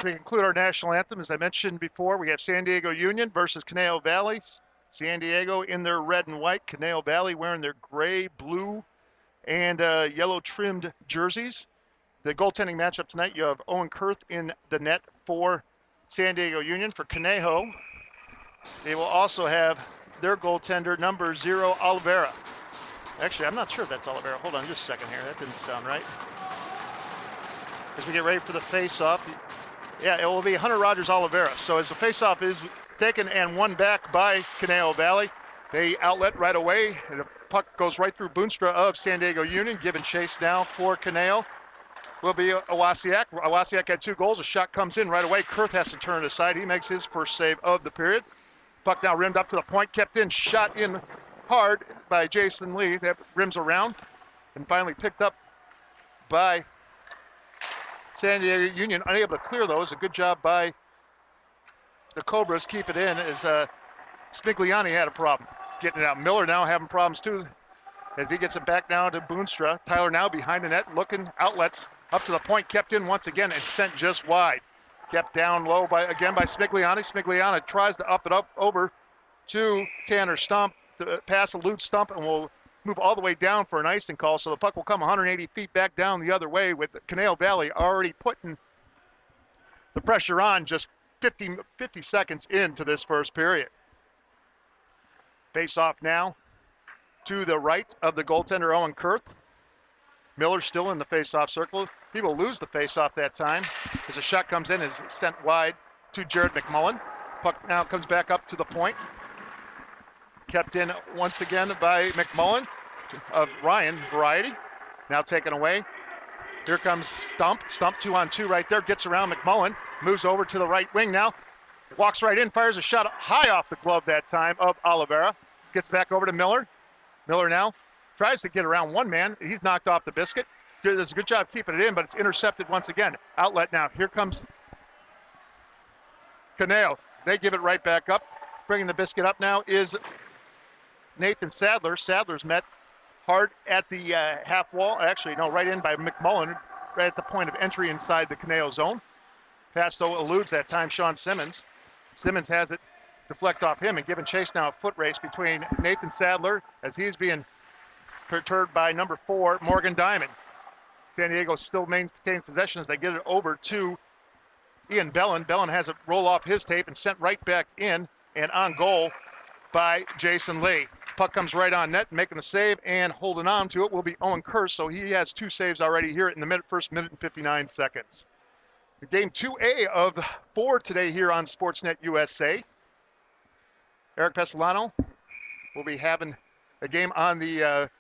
We include our national anthem. As I mentioned before, we have San Diego Union versus Conejo Valley. San Diego in their red and white. Conejo Valley wearing their gray, blue, and yellow trimmed jerseys. The goaltending matchup tonight, you have Owen Kurth in the net for San Diego Union. For Conejo, they will also have their goaltender, number 0, Oliveira. Actually, I'm not sure if that's Oliveira. Hold on just a second here. That didn't sound right. As we get ready for the face-off, yeah, it will be Hunter Rogers Oliveira. So as the face-off is taken and won back by Conejo Valley, they outlet right away. And the puck goes right through Boonstra of San Diego Union, giving chase now for Conejo. Will be Owasiak. Owasiak had 2 goals. A shot comes in right away. Kurth has to turn it aside. He makes his first save of the period. Puck now rimmed up to the point, kept in, shot in hard by Jason Lee. That rims around and finally picked up by San Diego Union. Unable to clear those. A good job by the Cobras. Keep it in as Spigliani had a problem getting it out. Miller now having problems too as he gets it back down to Boonstra. Tyler now behind the net, looking outlets up to the point, kept in once again and sent just wide. Kept down low by Spigliani. Spigliani tries to up it over to Tanner Stump. The pass eludes Stump and will move all the way down for an icing call. So the puck will come 180 feet back down the other way with Conejo Valley already putting the pressure on just 50 seconds into this first period. Face off now to the right of the goaltender, Owen Kurth. Miller still in the face-off circle. He will lose the face-off that time as a shot comes in and is sent wide to Jared McMullen. Puck now comes back up to the point. Kept in once again by McMullen of Ryan variety. Now taken away. Here comes Stump. Stump 2-on-2 right there. Gets around McMullen. Moves over to the right wing now. Walks right in. Fires a shot high off the glove that time of Oliveira. Gets back over to Miller. Miller now tries to get around one man. He's knocked off the biscuit. Does a good job keeping it in, but it's intercepted once again. Outlet now. Here comes Conejo. They give it right back up. Bringing the biscuit up now is Nathan Sadler. Sadler's met hard at the half wall. Actually, no, right in by McMullen, right at the point of entry inside the Conejo zone. Pass, though, eludes that time Sean Simmons. Simmons has it deflect off him and giving chase now a foot race between Nathan Sadler as he's being perturbed by number 4, Morgan Diamond. San Diego still maintains possession as they get it over to Ian Bellin. Bellin has it roll off his tape and sent right back in and on goal by Jason Lee. Puck comes right on net, making the save and holding on to it will be Owen Kurth, so he has 2 saves already here in the first minute and 59 seconds. The game 2A of 4 today here on Sportsnet USA. Eric Pesolano will be having a game on the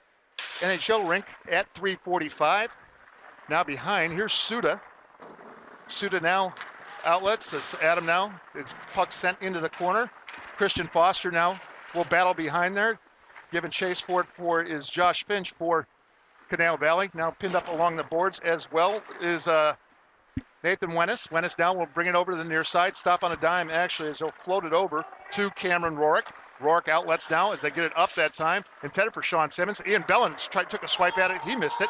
NHL rink at 3:45. Now behind, here's Suda. Suda now outlets as Adam now. It's puck sent into the corner. Christian Foster now will battle behind there. Giving chase for it is Josh Finch for Conejo Valley. Now pinned up along the boards as well is Nathan Wennis. Wennis now will bring it over to the near side. Stop on a dime, actually, as he'll float it over to Cameron Rorick. Rorick outlets now as they get it up that time. Intended for Sean Simmons. Ian Bellin took a swipe at it. He missed it.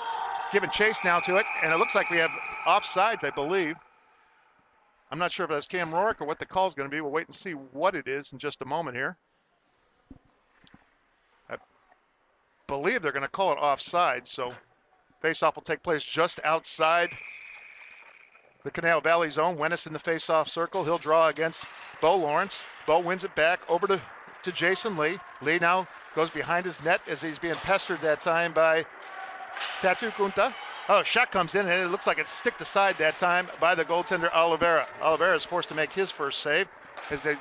Giving chase now to it. And it looks like we have offsides, I believe. I'm not sure if that's Cam Rorick or what the call is going to be. We'll wait and see what it is in just a moment here. I believe they're going to call it offside. So face-off will take place just outside the Conejo Valley zone. Wennis in the face-off circle. He'll draw against Bo Lawrence. Bo wins it back over to Jason Lee. Lee now goes behind his net as he's being pestered that time by Tatu Kunta. Oh, shot comes in, and it looks like it's sticked aside that time by the goaltender Oliveira. Oliveira is forced to make his first save as they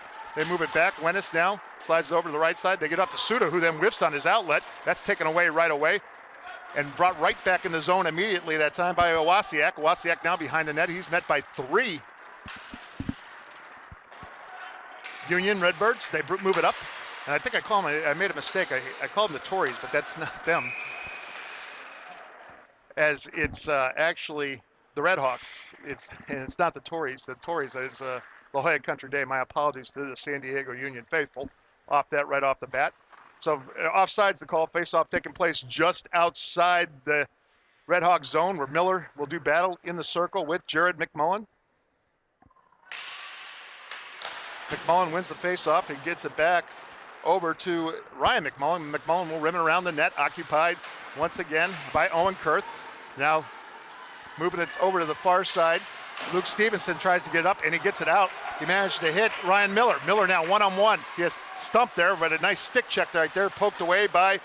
move it back. Wennis now slides it over to the right side. They get up to Suda, who then whiffs on his outlet. That's taken away right away and brought right back in the zone immediately that time by Owasiak. Owasiak now behind the net. He's met by 3 Union Redbirds. They move it up. And I think I made a mistake. I called them the Tories, but that's not them. As it's actually the Redhawks. It's not the Tories. The Tories is La Jolla Country Day. My apologies to the San Diego Union faithful off that right off the bat. So offsides the call. Face-off taking place just outside the Redhawk zone where Miller will do battle in the circle with Jared McMullen. McMullen wins the face-off. He gets it back over to Ryan McMullen. McMullen will rim it around the net, occupied once again by Owen Kurth. Now moving it over to the far side. Luke Stevenson tries to get it up, and he gets it out. He managed to hit Ryan Miller. Miller now one-on-one. He has stumped there, but a nice stick check right there, poked away by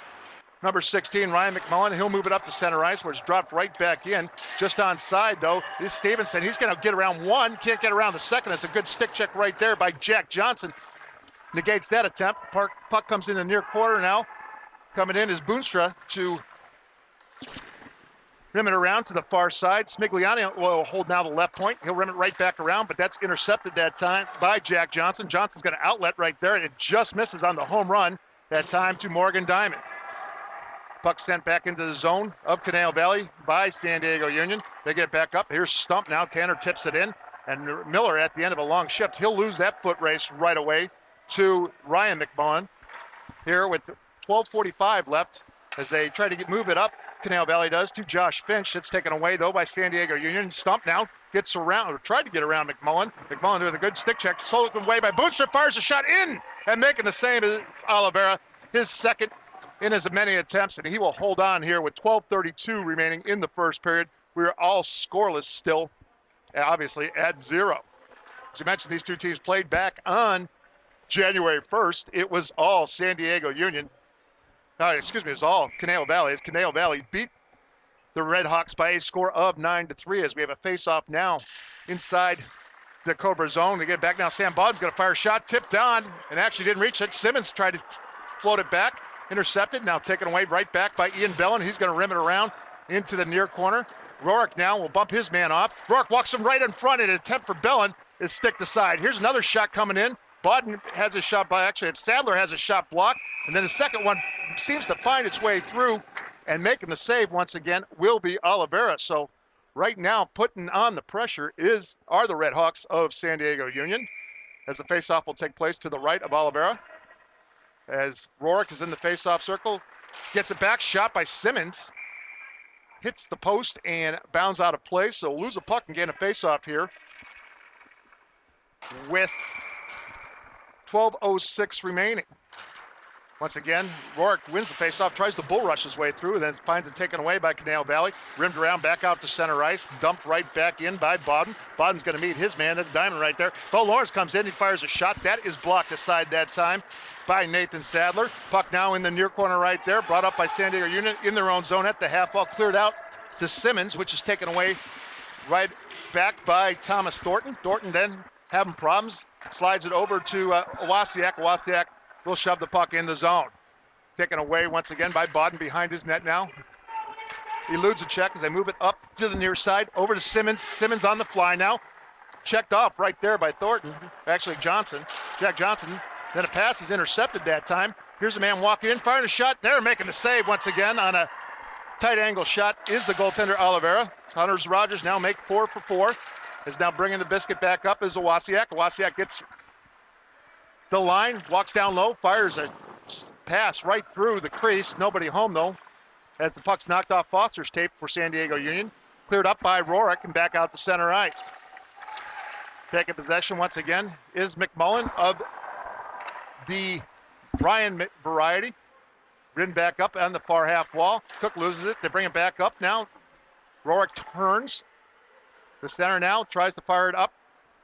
number 16, Ryan McMullen. He'll move it up to center ice, where it's dropped right back in. Just onside, though, is Stevenson. He's going to get around one, can't get around the second. That's a good stick check right there by Jack Johnson. Negates that attempt. Puck comes in the near corner now. Coming in is Boonstra to rim it around to the far side. Smigliani will hold now the left point. He'll rim it right back around, but that's intercepted that time by Jack Johnson. Johnson's going to outlet right there, and it just misses on the home run that time to Morgan Diamond. Puck sent back into the zone of Conejo Valley by San Diego Union. They get it back up. Here's Stump now. Tanner tips it in, and Miller at the end of a long shift. He'll lose that foot race right away to Ryan McMullen here with 12:45 left as they try to move it up. Conejo Valley does to Josh Finch. It's taken away, though, by San Diego Union. Stump now gets around, or tried to get around McMullen. McMullen doing a good stick check. Stolen away by Boonstra. Fires a shot in, and making the same as Oliveira. His second in as many attempts, and he will hold on here with 12:32 remaining in the first period. We are all scoreless still, obviously at 0. As you mentioned, these two teams played back on January 1st. It was all San Diego Union. It was all Conejo Valley, as Conejo Valley beat the Red Hawks by a score of 9-3, as we have a face-off now inside the Cobra zone. They get it back now. Sam Baldwin's going to fire a shot, tipped on, and actually didn't reach it. Simmons tried to float it back, intercepted, now taken away right back by Ian Bellin. He's going to rim it around into the near corner. Rourke now will bump his man off. Rourke walks him right in front, and an attempt for Bellin is stick to side. Here's another shot coming in. Bodden has a shot by, actually, Sadler has a shot blocked, and then the second one seems to find its way through, and making the save once again will be Oliveira. So right now, putting on the pressure are the Red Hawks of San Diego Union, as the faceoff will take place to the right of Oliveira. As Rourke is in the faceoff circle, gets it back, shot by Simmons, hits the post and bounds out of play, so lose a puck and gain a faceoff here with 12:06 remaining. Once again, Rourke wins the faceoff, tries to bull rush his way through, and then finds it taken away by Conejo Valley. Rimmed around, back out to center ice, dumped right back in by Bodden. Bodden's going to meet his man at the diamond right there. Bo Lawrence comes in, he fires a shot. That is blocked aside that time by Nathan Sadler. Puck now in the near corner right there, brought up by San Diego Union in their own zone at the half wall, cleared out to Simmons, which is taken away right back by Thomas Thornton. Thornton then having problems, slides it over to Owasiak. Owasiak will shove the puck in the zone. Taken away once again by Bodden behind his net now. Eludes a check as they move it up to the near side, over to Simmons. Simmons on the fly now. Checked off right there by Thornton. Actually, Jack Johnson. Then a pass is intercepted that time. Here's a man walking in, firing a shot. They're making the save once again on a tight angle shot is the goaltender Oliveira. Hunters Rogers now make 4 for 4. Is now bringing the biscuit back up is Owasiak. Owasiak gets the line, walks down low, fires a pass right through the crease. Nobody home, though, as the puck's knocked off Foster's tape for San Diego Union. Cleared up by Rourke and back out to center ice. Taking possession once again is McMullen of the Bryan variety. Ridden back up on the far half wall. Cook loses it. They bring it back up now. Rourke turns. The center now tries to fire it up,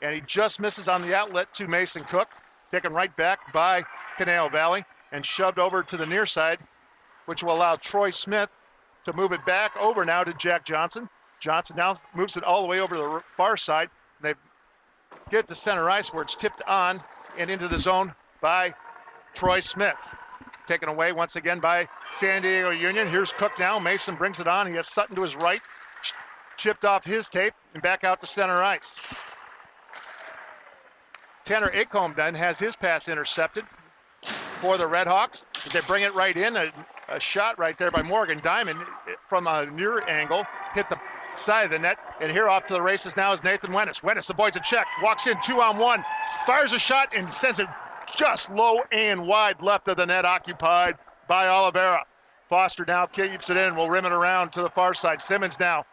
and he just misses on the outlet to Mason Cook. Taken right back by Conejo Valley and shoved over to the near side, which will allow Troy Smith to move it back over now to Jack Johnson. Johnson now moves it all the way over to the far side. They get to center ice where it's tipped on and into the zone by Troy Smith. Taken away once again by San Diego Union. Here's Cook now. Mason brings it on. He has Sutton to his right. Chipped off his tape and back out to center ice. Tanner Acomb then has his pass intercepted for the Red Hawks. They bring it right in. A shot right there by Morgan Diamond from a near angle. Hit the side of the net. And here off to the races now is Nathan Wennis. Wennis avoids a check. Walks in 2-on-1. Fires a shot and sends it just low and wide left of the net, occupied by Oliveira. Foster now keeps it in. Will rim it around to the far side. Simmons now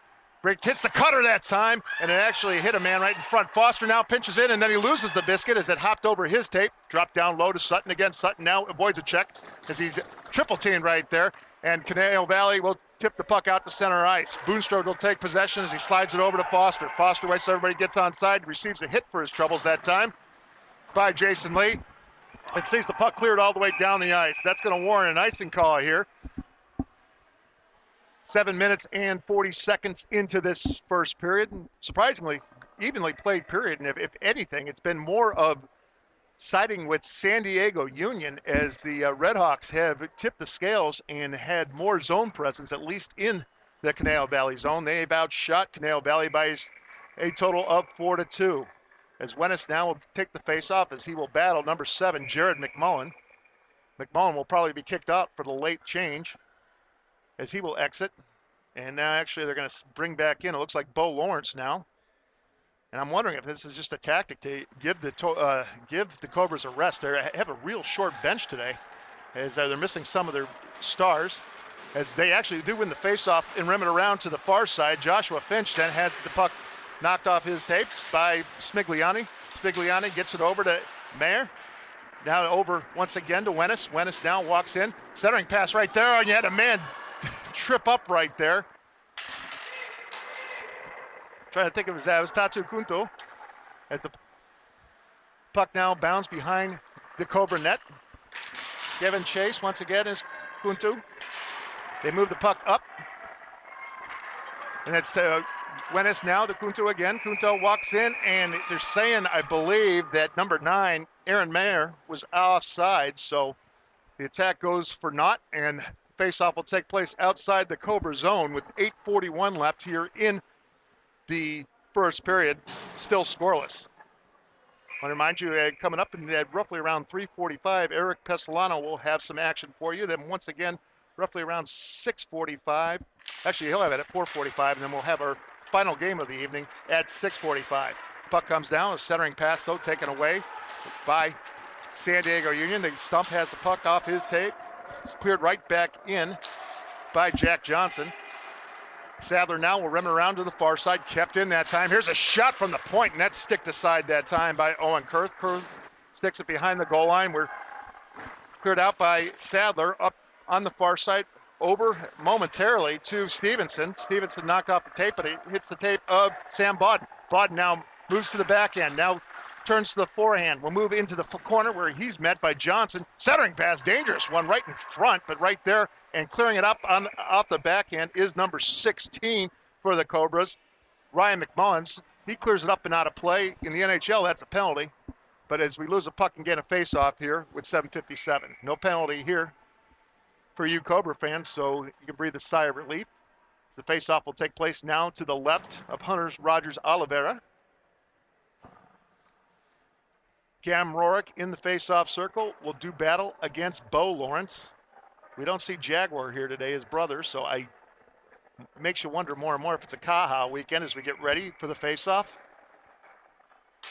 Brick hits the cutter that time, and it actually hit a man right in front. Foster now pinches in, and then he loses the biscuit as it hopped over his tape. Dropped down low to Sutton again. Sutton now avoids a check as he's triple teamed right there. And Conejo Valley will tip the puck out to center ice. Boonstrode will take possession as he slides it over to Foster. Foster waits so everybody gets onside, receives a hit for his troubles that time by Jason Lee. And sees the puck cleared all the way down the ice. That's going to warrant an icing call here. 7 minutes and 40 seconds into this first period. Surprisingly, evenly played period. And if anything, it's been more of siding with San Diego Union as the Redhawks have tipped the scales and had more zone presence, at least in the Conejo Valley zone. They've outshot Conejo Valley by a total of 4-2. As Wennis now will take the face-off as he will battle number 7, Jared McMullen. McMullen will probably be kicked out for the late change as he will exit. And now actually they're going to bring back in, it looks like Bo Lawrence now. And I'm wondering if this is just a tactic to give the Cobras a rest. They have a real short bench today as they're missing some of their stars. As they actually do win the faceoff and rim it around to the far side. Joshua Finch then has the puck knocked off his tape by Smigliani. Smigliani gets it over to Mayer. Now over once again to Wennis. Wennis now walks in. Centering pass right there, and you had a man trip up right there. Trying to think of that. It was Tatu Kunto as the puck now bounds behind the Cobra net. Kevin Chase once again is Kunto. They move the puck up. And it's Wennis now to Kunto again. Kunto walks in, and they're saying, I believe, that number 9, Aaron Mayer, was offside. So the attack goes for naught, and faceoff will take place outside the Cobra zone with 8:41 left here in the first period, still scoreless. I want to remind you, coming up in roughly around 3:45, Eric Pessolano will have some action for you. Then once again, roughly around 6:45. Actually, he'll have it at 4:45, and then we'll have our final game of the evening at 6:45. Puck comes down, a centering pass, though, taken away by San Diego Union. The stump has the puck off his tape. It's cleared right back in by Jack Johnson. Sadler now will rim around to the far side, kept in that time. Here's a shot from the point, and that's sticked aside that time by Owen Kurth. Kurth sticks it behind the goal line. It's cleared out by Sadler up on the far side, over momentarily to Stevenson. Stevenson knocked off the tape, but it hits the tape of Sam Bodden. Bodden now moves to the backhand, now turns to the forehand. We'll move into the corner where he's met by Johnson. Centering pass, dangerous one right in front, but right there and clearing it up off the backhand is number 16 for the Cobras, Ryan McMullins. He clears it up and out of play. In the NHL, that's a penalty. But as we lose a puck and get a face-off here with 7:57. No penalty here for you Cobra fans, so you can breathe a sigh of relief. The face-off will take place now to the left of Hunter Rogers Oliveira. Cam Rorick in the face-off circle will do battle against Bo Lawrence. We don't see Jaguar here today, his brother, so it makes you wonder more and more if it's a Kaha weekend as we get ready for the face-off.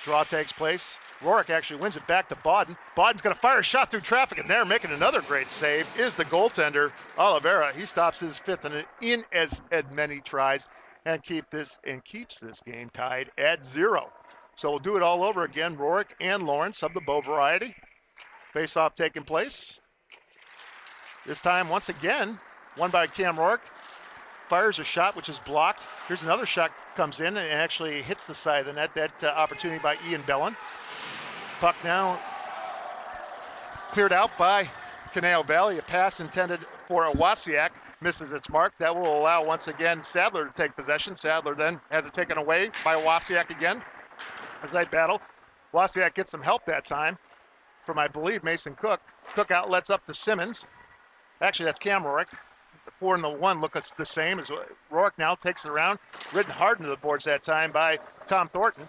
Draw takes place. Rorick actually wins it back to Bodden. Bodden's going to fire a shot through traffic, and there making another great save is the goaltender, Oliveira. He stops his fifth and in as many tries and keeps this game tied at 0. So we'll do it all over again. Rorick and Lawrence of the Bo variety. Face-off taking place. This time, once again, won by Cam Rorick. Fires a shot, which is blocked. Here's another shot comes in and actually hits the side of the net. That opportunity by Ian Bellin. Puck now cleared out by Conejo Valley. A pass intended for Wasiak misses its mark. That will allow, once again, Sadler to take possession. Sadler then has it taken away by Wasiak again as they battle. Wasiak gets some help that time from, I believe, Mason Cook. Cook outlets up to Simmons. Actually, that's Cam Rorick. The 4 and the 1 look the same as Rorick now takes it around. Ridden hard into the boards that time by Tom Thornton.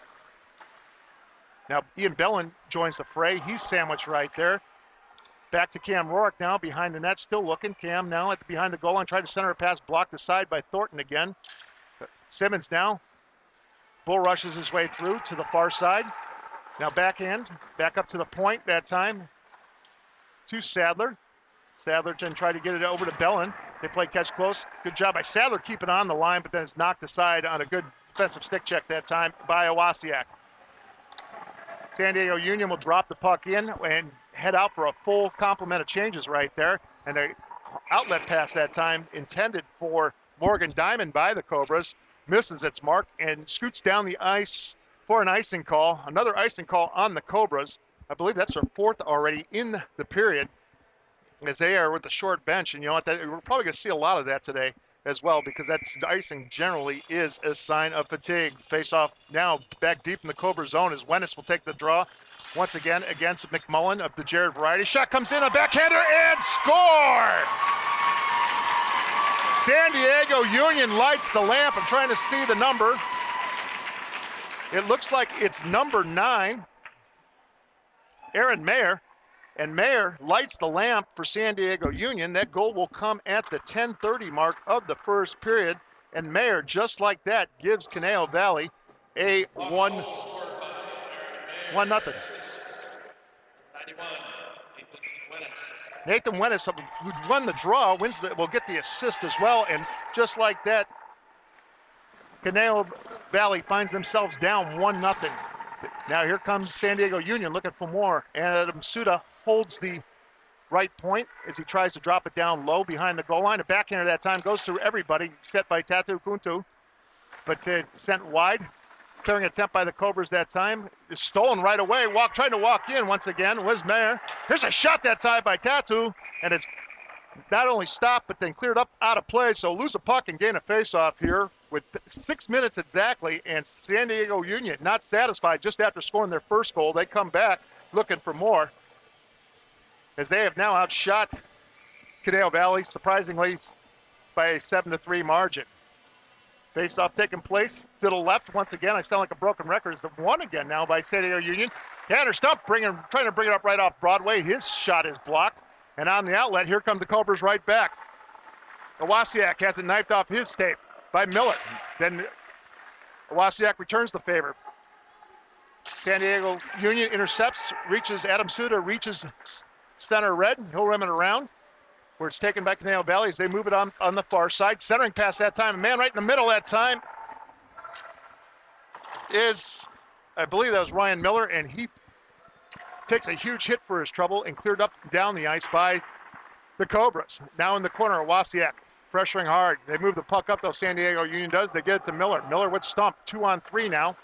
Now Ian Bellin joins the fray. He's sandwiched right there. Back to Cam Rorick now behind the net, still looking. Cam now behind the goal line, tried to center a pass, blocked aside by Thornton again. Simmons now bull rushes his way through to the far side. Now backhand, back up to the point that time to Sadler. Sadlerton tried to get it over to Bellin. They play catch close. Good job by Sadler keeping on the line, but then it's knocked aside on a good defensive stick check that time by Owasiak. San Diego Union will drop the puck in and head out for a full complement of changes right there. And an outlet pass that time intended for Morgan Diamond by the Cobras. Misses its mark and scoots down the ice for an icing call. Another icing call on the Cobras. I believe that's their fourth already in the period, as they are with the short bench. And you know what, we're probably going to see a lot of that today as well, because that icing generally is a sign of fatigue. Face-off now back deep in the Cobra zone as Wennis will take the draw once again against McMullen of the Jared variety. Shot comes in, a backhander, and score! San Diego Union lights the lamp. I'm trying to see the number. It looks like it's number 9, Aaron Mayer. And Mayer lights the lamp for San Diego Union. That goal will come at the 10:30 mark of the first period. And Mayer, just like that, gives Conejo Valley a 1-0. Nathan Wennis, who won the draw, will get the assist as well. And just like that, Conejo Valley finds themselves down 1-0. Now here comes San Diego Union looking for more. Adam Suda holds the right point as he tries to drop it down low behind the goal line. A backhander that time goes through everybody, set by Tatu Kuntu, but sent wide. Clearing attempt by the Cobras that time is stolen right away. Trying to walk in once again was Mayer. Here's a shot that time by Tatu, and it's not only stopped but then cleared up out of play. So lose a puck and gain a face-off here with 6 minutes exactly, and San Diego Union not satisfied just after scoring their first goal. They come back looking for more, as they have now outshot Conejo Valley, surprisingly, by a 7-3 margin. Face-off taking place to the left. Once again, I sound like a broken record. It's the one again now by San Diego Union. Tanner Stump trying to bring it up right off Broadway. His shot is blocked. And on the outlet, here come the Cobras right back. Owasiak has it knifed off his tape by Miller. Then Owasiak returns the favor. San Diego Union intercepts, reaches Adam Suda, reaches center red. He'll rim it around, where it's taken by Conejo Valley as they move it on the far side. Centering pass that time. A man right in the middle that time is, I believe that was Ryan Miller, and he takes a huge hit for his trouble and cleared up down the ice by the Cobras. Now in the corner, Owasiak pressuring hard. They move the puck up, though, San Diego Union does. They get it to Miller. Miller with Stump, 2-on-3 now,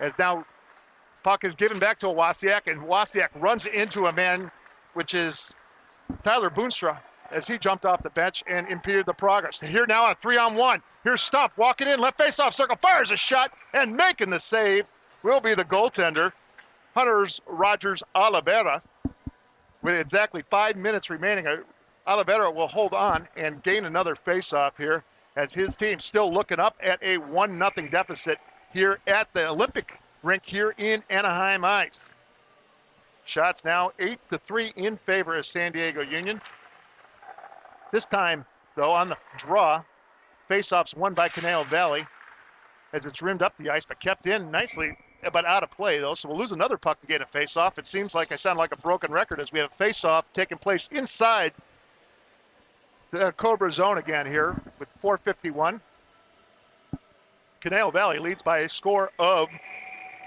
as now puck is given back to Owasiak, and Owasiak runs into a man, which is Tyler Boonstra, as he jumped off the bench and impeded the progress. Here now on a 3-on-1. Here's Stump walking in, left face-off circle, fires a shot, and making the save will be the goaltender, Hunters Rogers Oliveira. With exactly 5 minutes remaining, Oliveira will hold on and gain another face-off here, as his team still looking up at a 1-0 deficit here at the Olympic rink here in Anahiem Ice. Shots now 8-3 in favor of San Diego Union. This time, though, on the draw, face-offs won by Conejo Valley, as it's rimmed up the ice, but kept in nicely, but out of play, though. So we'll lose another puck and get a face-off. It seems like I sound like a broken record, as we have a face-off taking place inside the Cobra zone again here with 4:51. Conejo Valley leads by a score of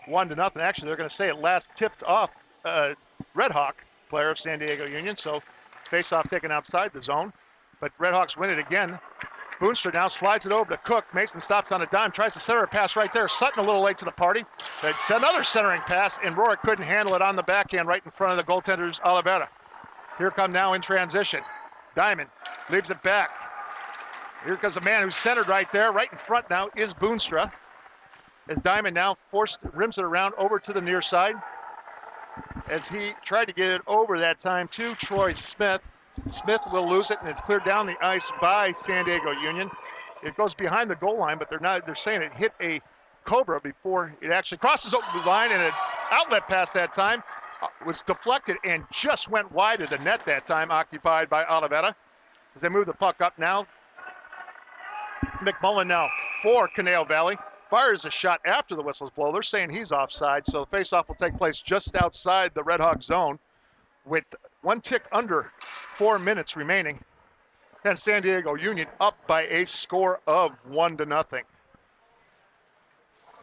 1-0. Actually, they're going to say it last tipped off Red Hawk, player of San Diego Union. So face-off taken outside the zone, but Red Hawks win it again. Boonstra now slides it over to Cook. Mason stops on a dime, tries to center a pass right there. Sutton a little late to the party. It's another centering pass, and Rorick couldn't handle it on the backhand right in front of the goaltenders, Oliveira. Here come now in transition. Diamond leaves it back. Here comes a man who's centered right there. Right in front now is Boonstra, as Diamond now rims it around over to the near side, as he tried to get it over that time to Troy Smith. Smith will lose it, and it's cleared down the ice by San Diego Union. It goes behind the goal line, but they're saying it hit a Cobra before it actually crosses over the line, and an outlet pass that time was deflected and just went wide of the net that time, occupied by Oliveira. As they move the puck up now, McMullen now for Conejo Valley. Fires a shot after the whistles blow. They're saying he's offside, so the faceoff will take place just outside the Red Hawk zone, with one tick under 4 minutes remaining. And San Diego Union up by a score of 1-0.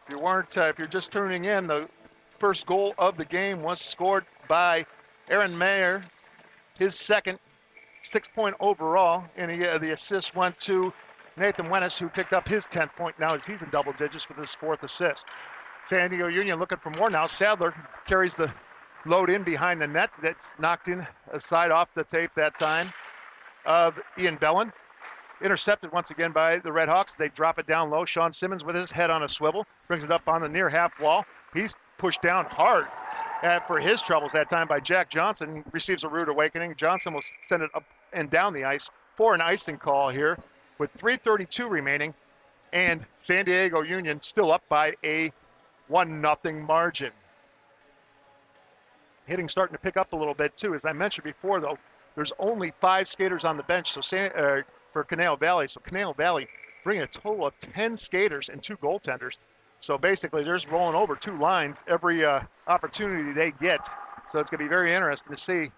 If you're just tuning in, the first goal of the game was scored by Aaron Mayer, his second, 6-point overall, and the assist went to Nathan Wennis, who picked up his 10th point now as he's in double digits with his 4th assist. San Diego Union looking for more now. Sadler carries the load in behind the net. That's knocked in aside off the tape that time of Ian Bellin. Intercepted once again by the Red Hawks. They drop it down low. Sean Simmons with his head on a swivel brings it up on the near half wall. He's pushed down hard for his troubles that time by Jack Johnson. He receives a rude awakening. Johnson will send it up and down the ice for an icing call here with 3:32 remaining, and San Diego Union still up by a 1-0 margin. Hitting starting to pick up a little bit too. As I mentioned before, though, there's only 5 skaters on the bench for Conejo Valley. So Conejo Valley bringing a total of 10 skaters and 2 goaltenders. So basically, they're just rolling over 2 lines every opportunity they get. So it's going to be very interesting to see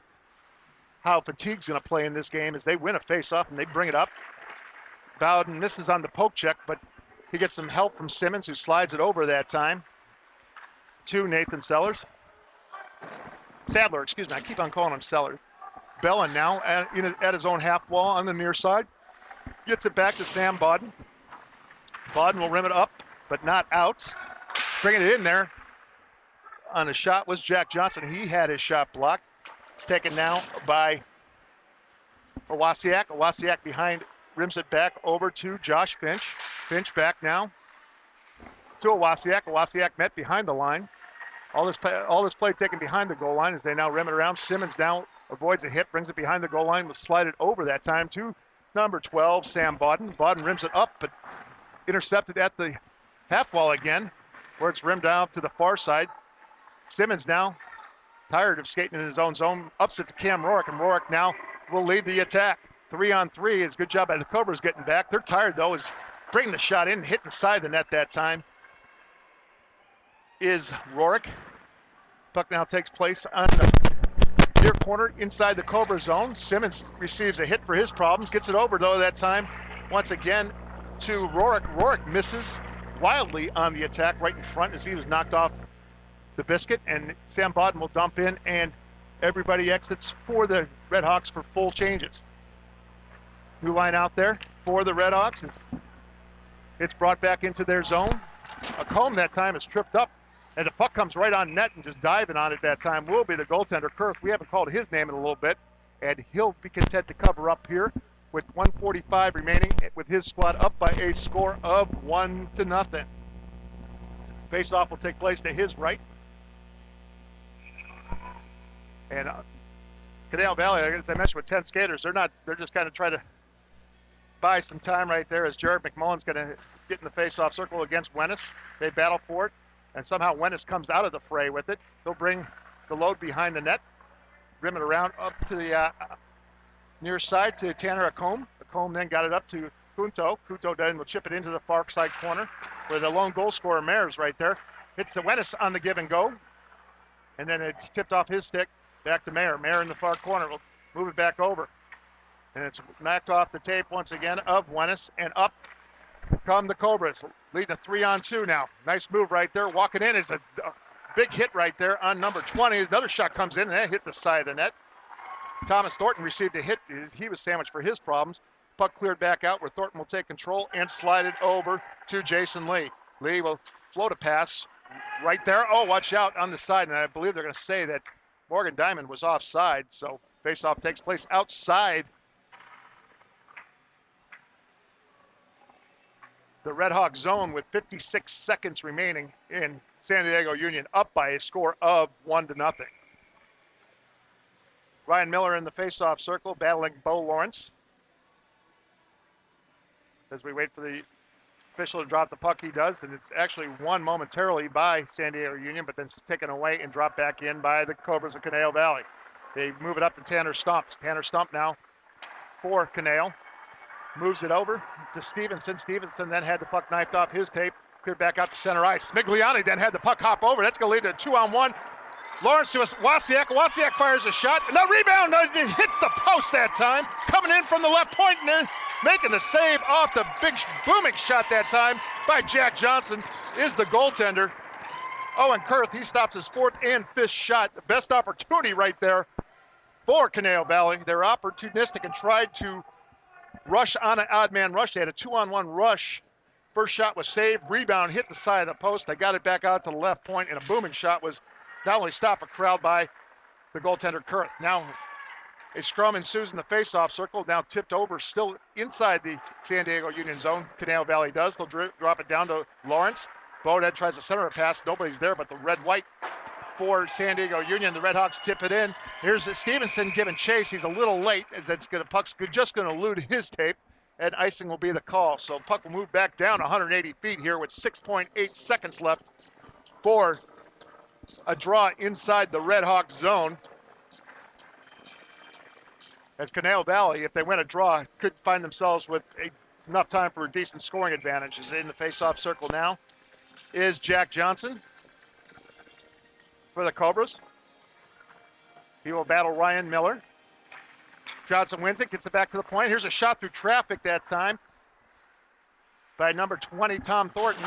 how fatigue's going to play in this game as they win a face-off and they bring it up. Bowden misses on the poke check, but he gets some help from Simmons, who slides it over that time to Nathan Sadler, excuse me. I keep on calling him Sellers. Bellin now at his own half wall on the near side. Gets it back to Sam Bodden. Bodden will rim it up, but not out. Bringing it in there on the shot was Jack Johnson. He had his shot blocked. It's taken now by Owasiak. Owasiak behind, rims it back over to Josh Finch. Finch back now to Owasiak. Owasiak met behind the line. All this play taken behind the goal line as they now rim it around. Simmons now avoids a hit, brings it behind the goal line, was slided over that time to number 12, Sam Bodden. Bodden rims it up, but intercepted at the half wall again, where it's rimmed out to the far side. Simmons now, tired of skating in his own zone, ups it to Cam Rourke, and Rourke now will lead the attack. 3-on-3 is a good job by the Cobras getting back. They're tired, though, is bringing the shot in, hitting the side of the net that time is Rourke. Puck now takes place on the near corner inside the Cobra zone. Simmons receives a hit for his problems, gets it over, though, that time once again to Rourke. Rourke misses wildly on the attack right in front as he was knocked off the biscuit, and Sam Bodden will dump in, and everybody exits for the Red Hawks for full changes. New line out there for the Red Hawks. It's brought back into their zone. A comb that time is tripped up, and the puck comes right on net, and just diving on it that time will be the goaltender, Kurth. We haven't called his name in a little bit, and he'll be content to cover up here with 1:45 remaining with his squad up by a score of 1-0. Face-off will take place to his right. And Conejo Valley, as I mentioned, with 10 skaters, they're just kind of trying to buy some time right there as Jared McMullen's going to get in the face-off circle against Wennis. They battle for it, and somehow Wennis comes out of the fray with it. He'll bring the load behind the net, rim it around up to the near side to Tanner Acombe. Acombe then got it up to Kunto. Kunto then will chip it into the far side corner where the lone goal scorer, Mayer's right there. Hits to Wennis on the give and go, and then it's tipped off his stick back to Mayer. Mayer in the far corner will move it back over. And it's knocked off the tape once again of Wennis, and up come the Cobras, leading a 3-on-2 now. Nice move right there. Walking in is a big hit right there on number 20. Another shot comes in, and that hit the side of the net. Thomas Thornton received a hit. He was sandwiched for his problems. Puck cleared back out where Thornton will take control and slide it over to Jason Lee. Lee will float a pass right there. Oh, watch out on the side, and I believe they're going to say that Morgan Diamond was offside, so face-off takes place outside the Red Hawk zone with 56 seconds remaining in San Diego Union up by a score of 1-0. Ryan Miller in the face-off circle battling Bo Lawrence. As we wait for the official to drop the puck, he does, and it's actually won momentarily by San Diego Union, but then it's taken away and dropped back in by the Cobras of Conejo Valley. They move it up to Tanner Stump. Tanner Stump now for Conejo. Moves it over to Stevenson. Stevenson then had the puck knifed off his tape, cleared back out to center ice. Migliani then had the puck hop over. That's going to lead to a 2-on-1. Lawrence to Wasiak. Wasiak fires a shot. And the rebound hits the post that time. Coming in from the left point and making the save off the big booming shot that time by Jack Johnson is the goaltender. Owen Kurth, he stops his fourth and fifth shot. The best opportunity right there for Conejo Valley. They're opportunistic and tried to rush on an odd man rush. They had a 2-on-1 rush. First shot was saved. Rebound hit the side of the post. They got it back out to the left point, and a booming shot was not only stopped a crowd by the goaltender Kurth. Now a scrum ensues in the face-off circle. Now tipped over, still inside the San Diego Union zone. Conejo Valley does. They'll drop it down to Lawrence. Bowhead tries to center a pass. Nobody's there but the red-white for San Diego Union. The Redhawks tip it in. Here's Stevenson giving chase. He's a little late as puck's just going to elude his tape, and icing will be the call. So puck will move back down 180 feet here with 6.8 seconds left for a draw inside the Redhawk zone. As Conejo Valley, if they win a draw, could find themselves with enough time for a decent scoring advantage. Is in the face-off circle now is Jack Johnson for the Cobras. He will battle Ryan Miller. Johnson wins it, gets it back to the point. Here's a shot through traffic that time by number 20, Tom Thornton,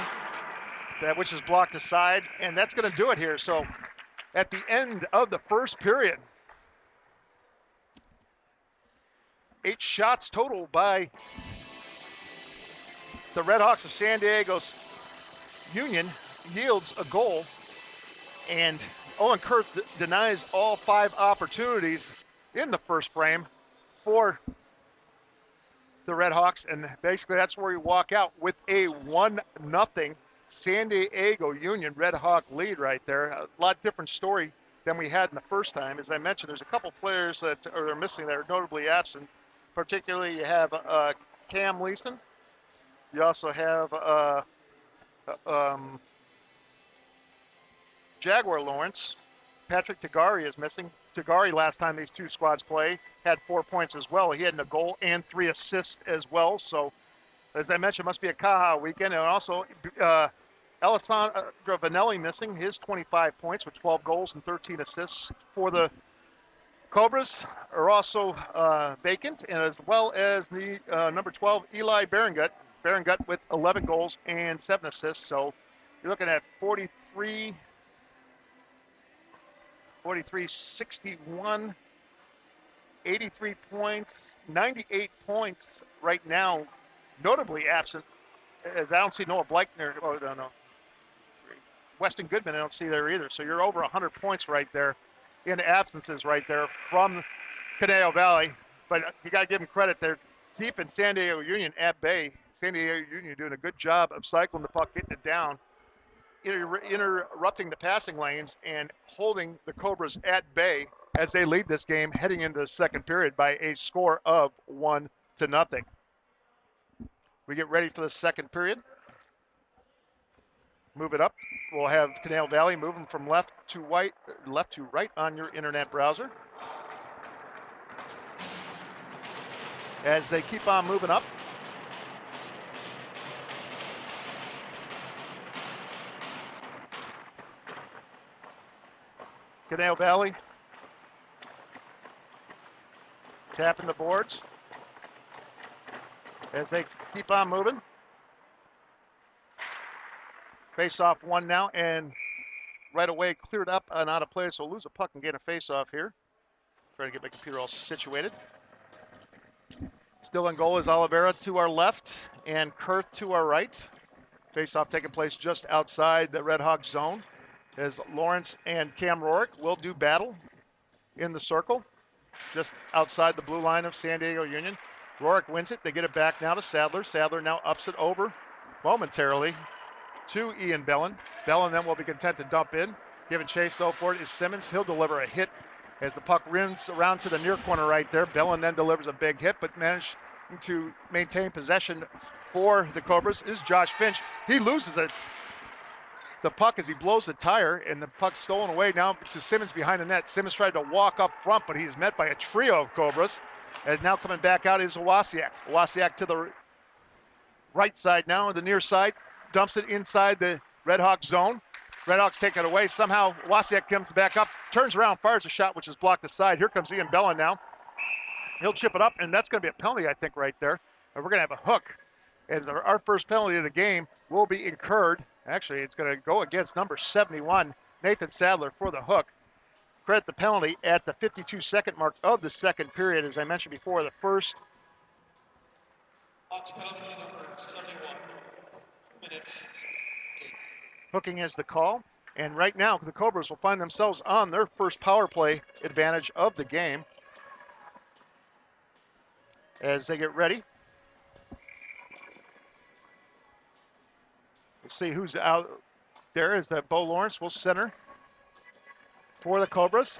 which is blocked aside, and that's going to do it here. So at the end of the first period, 8 shots total by the Redhawks of San Diego's Union yields a goal, and Owen Kurth denies all 5 opportunities in the first frame for the Redhawks, and basically that's where we walk out with a 1-0 San Diego Union Redhawk lead right there. A lot different story than we had in the first time. As I mentioned, there's a couple players that are missing that are notably absent. Particularly, you have Cam Leeson. You also have Jaguar Lawrence. Patrick Tagari is missing. Tagari, last time these two squads play, had 4 points as well. He had a goal and 3 assists as well. So, as I mentioned, it must be a Caja weekend. And also, Alessandro Vanelli missing his 25 points with 12 goals and 13 assists for the Cobras are also vacant, and as well as the number 12, Eli Berengut. Berengut with 11 goals and 7 assists. So you're looking at 43, 61, 83 points, 98 points right now, notably absent, as I don't see Noah Bleichner, Weston Goodman I don't see there either. So you're over 100 points right there in absences right there from Conejo Valley. But you got to give them credit. They're deep in San Diego Union at bay. San Diego Union doing a good job of cycling the puck, getting it down, interrupting the passing lanes, and holding the Cobras at bay as they lead this game heading into the second period by a score of 1-0. We get ready for the second period. Move it up. We'll have Conejo Valley moving from left to right on your internet browser. As they keep on moving up. Conejo Valley tapping the boards as they keep on moving. Face off one now, and right away cleared up and out of play, so we'll lose a puck and gain a face off here. Trying to get my computer all situated. Still in goal is Oliveira to our left and Kurth to our right. Face off taking place just outside the Red Hawk zone as Lawrence and Cam Rorick will do battle in the circle just outside the blue line of San Diego Union. Rorick wins it. They get it back now to Sadler. Sadler now ups it over momentarily to Ian Bellin. Bellin then will be content to dump in. Giving chase though for it is Simmons. He'll deliver a hit as the puck rims around to the near corner right there. Bellin then delivers a big hit, but managed to maintain possession for the Cobras is Josh Finch. He loses it. The puck as he blows the tire, and the puck's stolen away now to Simmons behind the net. Simmons tried to walk up front, but he's met by a trio of Cobras. And now coming back out is Wasiak. Wasiak to the right side now, the near side. Dumps it inside the Red Hawk zone. Redhawks take it away. Somehow Wasiak comes back up, turns around, fires a shot, which is blocked aside. Here comes Ian Bellin now. He'll chip it up, and that's going to be a penalty, I think, right there. And we're going to have a hook. And our first penalty of the game will be incurred. Actually, it's going to go against number 71, Nathan Sadler, for the hook. Credit the penalty at the 52-second mark of the second period. As I mentioned before, the first. Hooking is the call. And right now, the Cobras will find themselves on their first power play advantage of the game as they get ready. We'll see who's out there. Is that Bo Lawrence will center for the Cobras.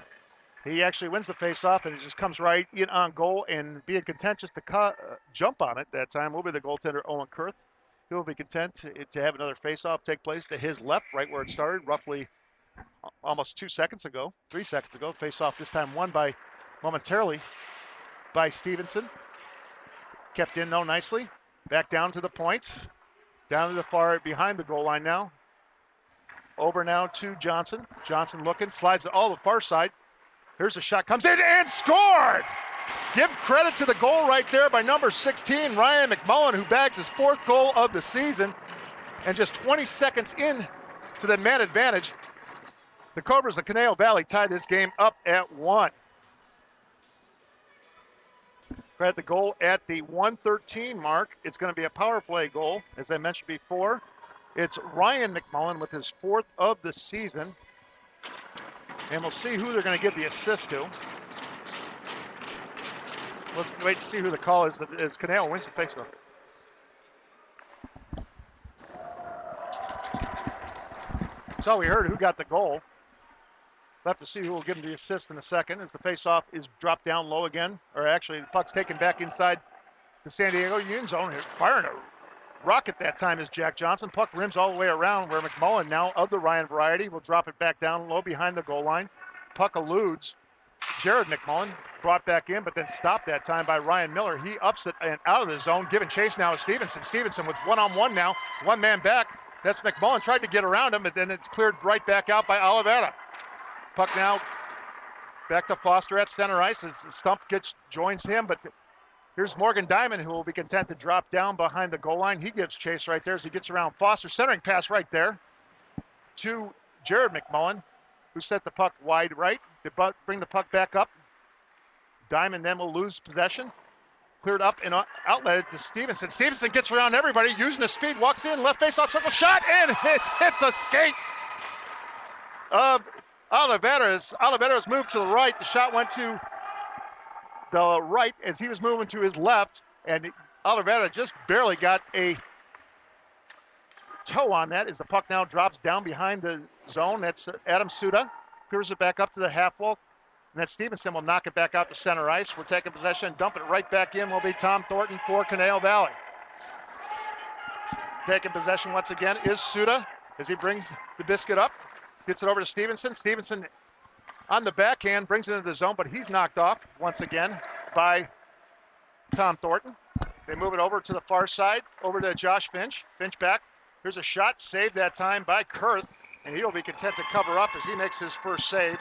He actually wins the faceoff, and he just comes right in on goal and being content just to jump on it that time will be the goaltender, Owen Kurth. He will be content to have another faceoff take place to his left, right where it started, roughly almost 3 seconds ago. Faceoff this time won by momentarily by Stevenson. Kept in, though, nicely. Back down to the point. Down to the far behind the goal line now. Over now to Johnson. Johnson looking, slides it all the far side. Here's a shot, comes in and scored! Give credit to the goal right there by number 16, Ryan McMullen, who bags his 4th goal of the season. And just 20 seconds in to the man advantage, the Cobras of Conejo Valley tied this game up at 1. Credit the goal at the 1:13 mark. It's going to be a power play goal, as I mentioned before. It's Ryan McMullen with his 4th of the season. And we'll see who they're going to give the assist to. We'll wait to see who the call is as Conejo wins the faceoff. That's all we heard, who got the goal. We'll have to see who will give him the assist in a second as the faceoff is dropped down low again. Or actually, the puck's taken back inside the San Diego Union zone. Firing a rocket that time is Jack Johnson. Puck rims all the way around where McMullen, now of the Ryan variety, will drop it back down low behind the goal line. Puck eludes Jared McMullen, brought back in, but then stopped that time by Ryan Miller. He ups it and out of the zone, giving chase now to Stevenson. Stevenson with one-on-one now, one man back. That's McMullen, tried to get around him, but then it's cleared right back out by Oliveira. Puck now back to Foster at center ice as Stump joins him, but here's Morgan Diamond, who will be content to drop down behind the goal line. He gives chase right there as he gets around Foster. Centering pass right there to Jared McMullen, who set the puck wide right. They bring the puck back up. Diamond then will lose possession. Cleared up and outlet to Stevenson. Stevenson gets around everybody, using his speed, walks in, left face-off circle, shot, and it hit the skate of Oliveira's. Oliveira's moved to the right. The shot went to the right as he was moving to his left, and Oliveira just barely got a toe on that as the puck now drops down behind the zone. That's Adam Suda. Clears it back up to the half wall. And then Stevenson will knock it back out to center ice. We're taking possession, dumping it right back in will be Tom Thornton for Conejo Valley. Taking possession once again is Suda as he brings the biscuit up. Gets it over to Stevenson. Stevenson on the backhand brings it into the zone, but he's knocked off once again by Tom Thornton. They move it over to the far side, over to Josh Finch. Finch back. Here's a shot, saved that time by Kurth, and he'll be content to cover up as he makes his first save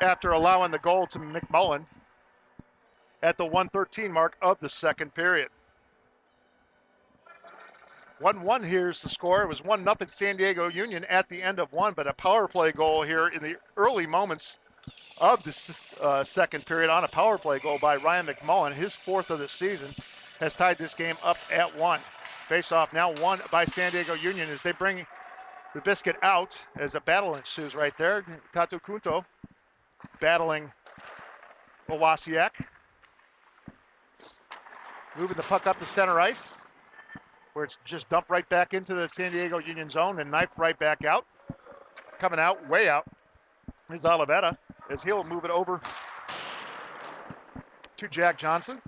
after allowing the goal to McMullen at the 1:13 mark of the second period. 1-1 here's the score. It was 1-0 San Diego Union at the end of one, but a power play goal here in the early moments of the second period on a power play goal by Ryan McMullen, his 4th of the season, has tied this game up at 1. Face-off now won by San Diego Union as they bring the biscuit out as a battle ensues right there. Tatu Kunto battling Wawasiak. Moving the puck up to center ice, where it's just dumped right back into the San Diego Union zone and knifed right back out. Coming out, way out, is Oliveira as he'll move it over to Jack Johnson.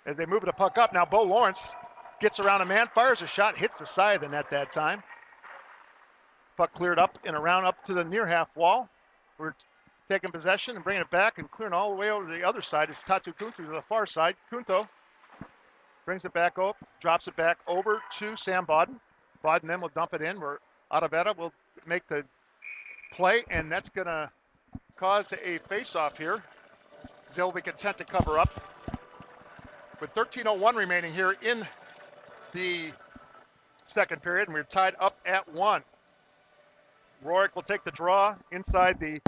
As they move the puck up, now Bo Lawrence gets around a man, fires a shot, hits the side of the net that time. Puck cleared up and around up to the near half wall. We're taking possession and bringing it back and clearing all the way over to the other side. It's Tatu Kunto to the far side. Kunto brings it back up, drops it back over to Sam Bodden. Bud and then will dump it in where Oliveira will make the play, and that's going to cause a face-off here. They'll be content to cover up. With 13:01 remaining here in the second period, and we're tied up at 1. Rourke will take the draw inside the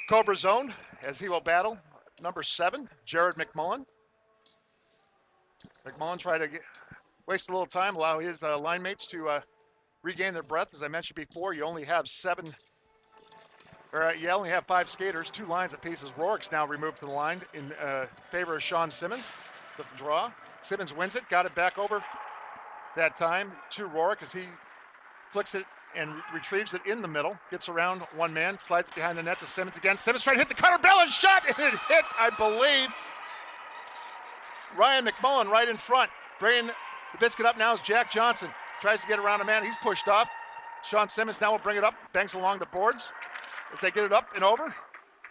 Cobra zone as he will battle number 7, Jared McMullen. McMullen trying to waste a little time, allow his line mates to regain their breath. As I mentioned before, you only have 5 skaters, 2 lines apiece, as Rourke's now removed from the line in favor of Sean Simmons. The draw. Simmons wins it, got it back over that time to Rourke as he flicks it and retrieves it in the middle. Gets around one man, slides it behind the net to Simmons again. Simmons trying to hit the cutter, Bella's shot, and it hit, I believe, Ryan McMullen right in front. Bringing the biscuit up now is Jack Johnson. Tries to get around a man, he's pushed off. Sean Simmons now will bring it up, bangs along the boards as they get it up and over.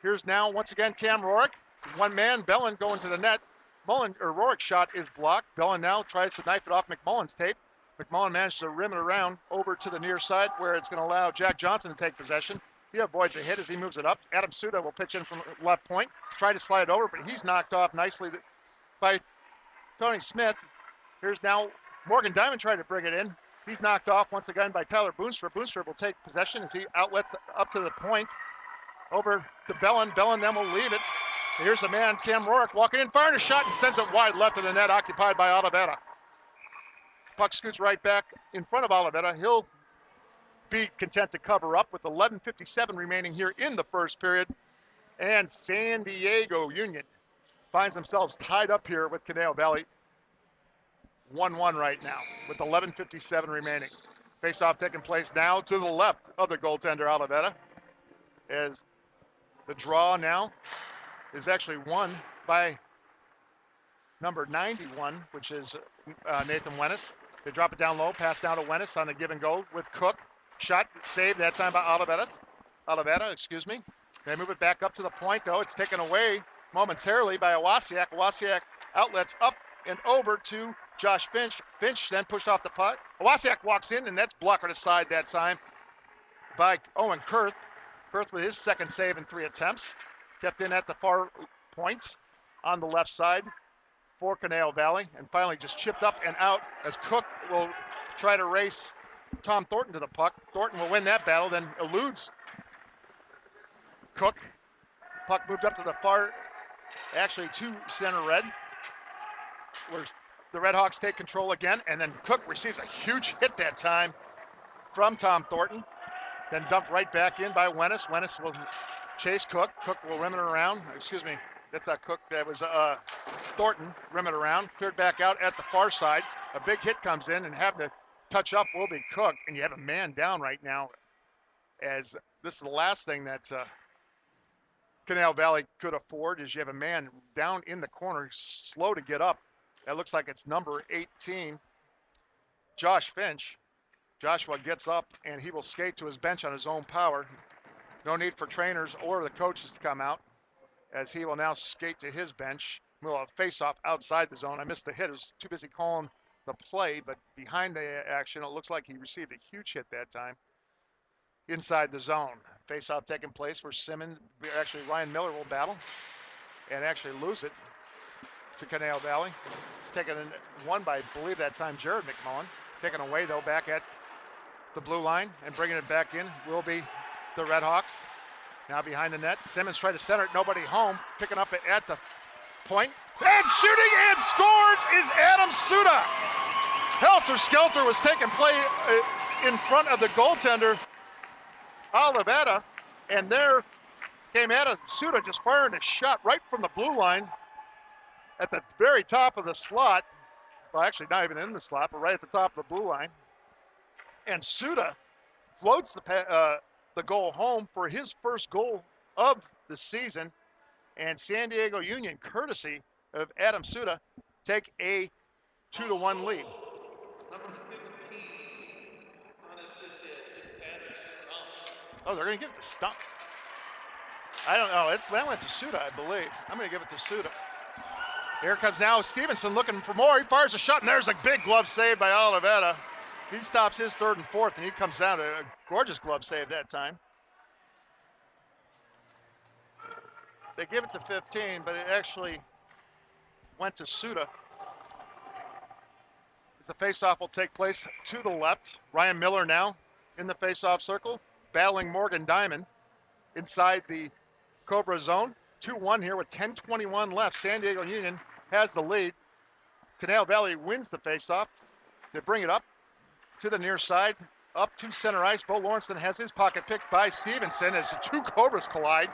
Here's now, once again, Cam Rourke. One man, Bellin going to the net. Rourke's shot is blocked. Bellin now tries to knife it off McMullen's tape. McMullen managed to rim it around over to the near side where it's going to allow Jack Johnson to take possession. He avoids a hit as he moves it up. Adam Suda will pitch in from left point. Try to slide it over, but he's knocked off nicely by Tony Smith. Here's now Morgan Diamond trying to bring it in. He's knocked off once again by Tyler Boonstrip. Boonstrip will take possession as he outlets up to the point. Over to Bellin. Bellin then will leave it. Here's the man, Cam Rourke, walking in, firing a shot and sends it wide left of the net, occupied by Oliveira. Puck scoots right back in front of Oliveira. He'll be content to cover up with 11:57 remaining here in the first period. And San Diego Union finds themselves tied up here with Conejo Valley. 1-1 right now with 11:57 remaining. Face-off taking place now to the left of the goaltender, Oliveira, as the draw now is actually won by number 91, which is Nathan Wennis. They drop it down low, pass down to Wennis on the give and go with Cook. Shot saved that time by Oliveira. They move it back up to the point, though. It's taken away momentarily by Owasiak. Owasiak outlets up and over to Josh Finch. Finch then pushed off the puck. Owasiak walks in, and that's blocked aside that time by Owen Kurth. Kurth with his second save in 3 attempts. Kept in at the far point on the left side for Conejo Valley, and finally just chipped up and out as Cook will try to race Tom Thornton to the puck. Thornton will win that battle, then eludes Cook. Puck moved up to the far, actually to center red, where the Redhawks take control again, and then Cook receives a huge hit that time from Tom Thornton, then dumped right back in by Wennis. Wennis will chase Cook. Cook will rim it around. That's not Cook. That was Thornton. Rim it around. Cleared back out at the far side. A big hit comes in, and having to touch up will be Cook. And you have a man down right now, as this is the last thing that Conejo Valley could afford, is you have a man down in the corner, slow to get up. That looks like it's number 18, Josh Finch. Joshua gets up, and he will skate to his bench on his own power. No need for trainers or the coaches to come out, as he will now skate to his bench. We'll have face-off outside the zone. I missed the hit. I was too busy calling the play, but behind the action, it looks like he received a huge hit that time inside the zone. Face-off taking place where Ryan Miller will battle and actually lose it to Conejo Valley. It's taken won by, I believe that time, Jared McMullen. Taken away, though, back at the blue line, and bringing it back in will be the Redhawks. Now behind the net, Simmons tried to center it, nobody home. Picking up at the point, and shooting and scores is Adam Suda. Helter Skelter was taking play in front of the goaltender, Oliveira, and there came Adam Suda just firing a shot right from the blue line at the very top of the slot. Well, actually not even in the slot, but right at the top of the blue line. And Suda floats the goal home for his first goal of the season. And San Diego Union, courtesy of Adam Suda, take a 2-1 lead. Number 15, unassisted, Oh, they're going to give it to Stump. I don't know. That went to Suda, I believe. I'm going to give it to Suda. Here comes now Stevenson looking for more. He fires a shot, and there's a big glove save by Oliveira. He stops his third and fourth, and he comes down to a gorgeous glove save that time. They give it to 15, but it actually went to Suda. The faceoff will take place to the left. Ryan Miller now in the faceoff circle, battling Morgan Diamond inside the Cobra zone. 2-1 here with 10:21 left. San Diego Union has the lead. Conejo Valley wins the faceoff. They bring it up to the near side, up to center ice. Bo Lawrenson has his pocket picked by Stevenson as the two Cobras collide.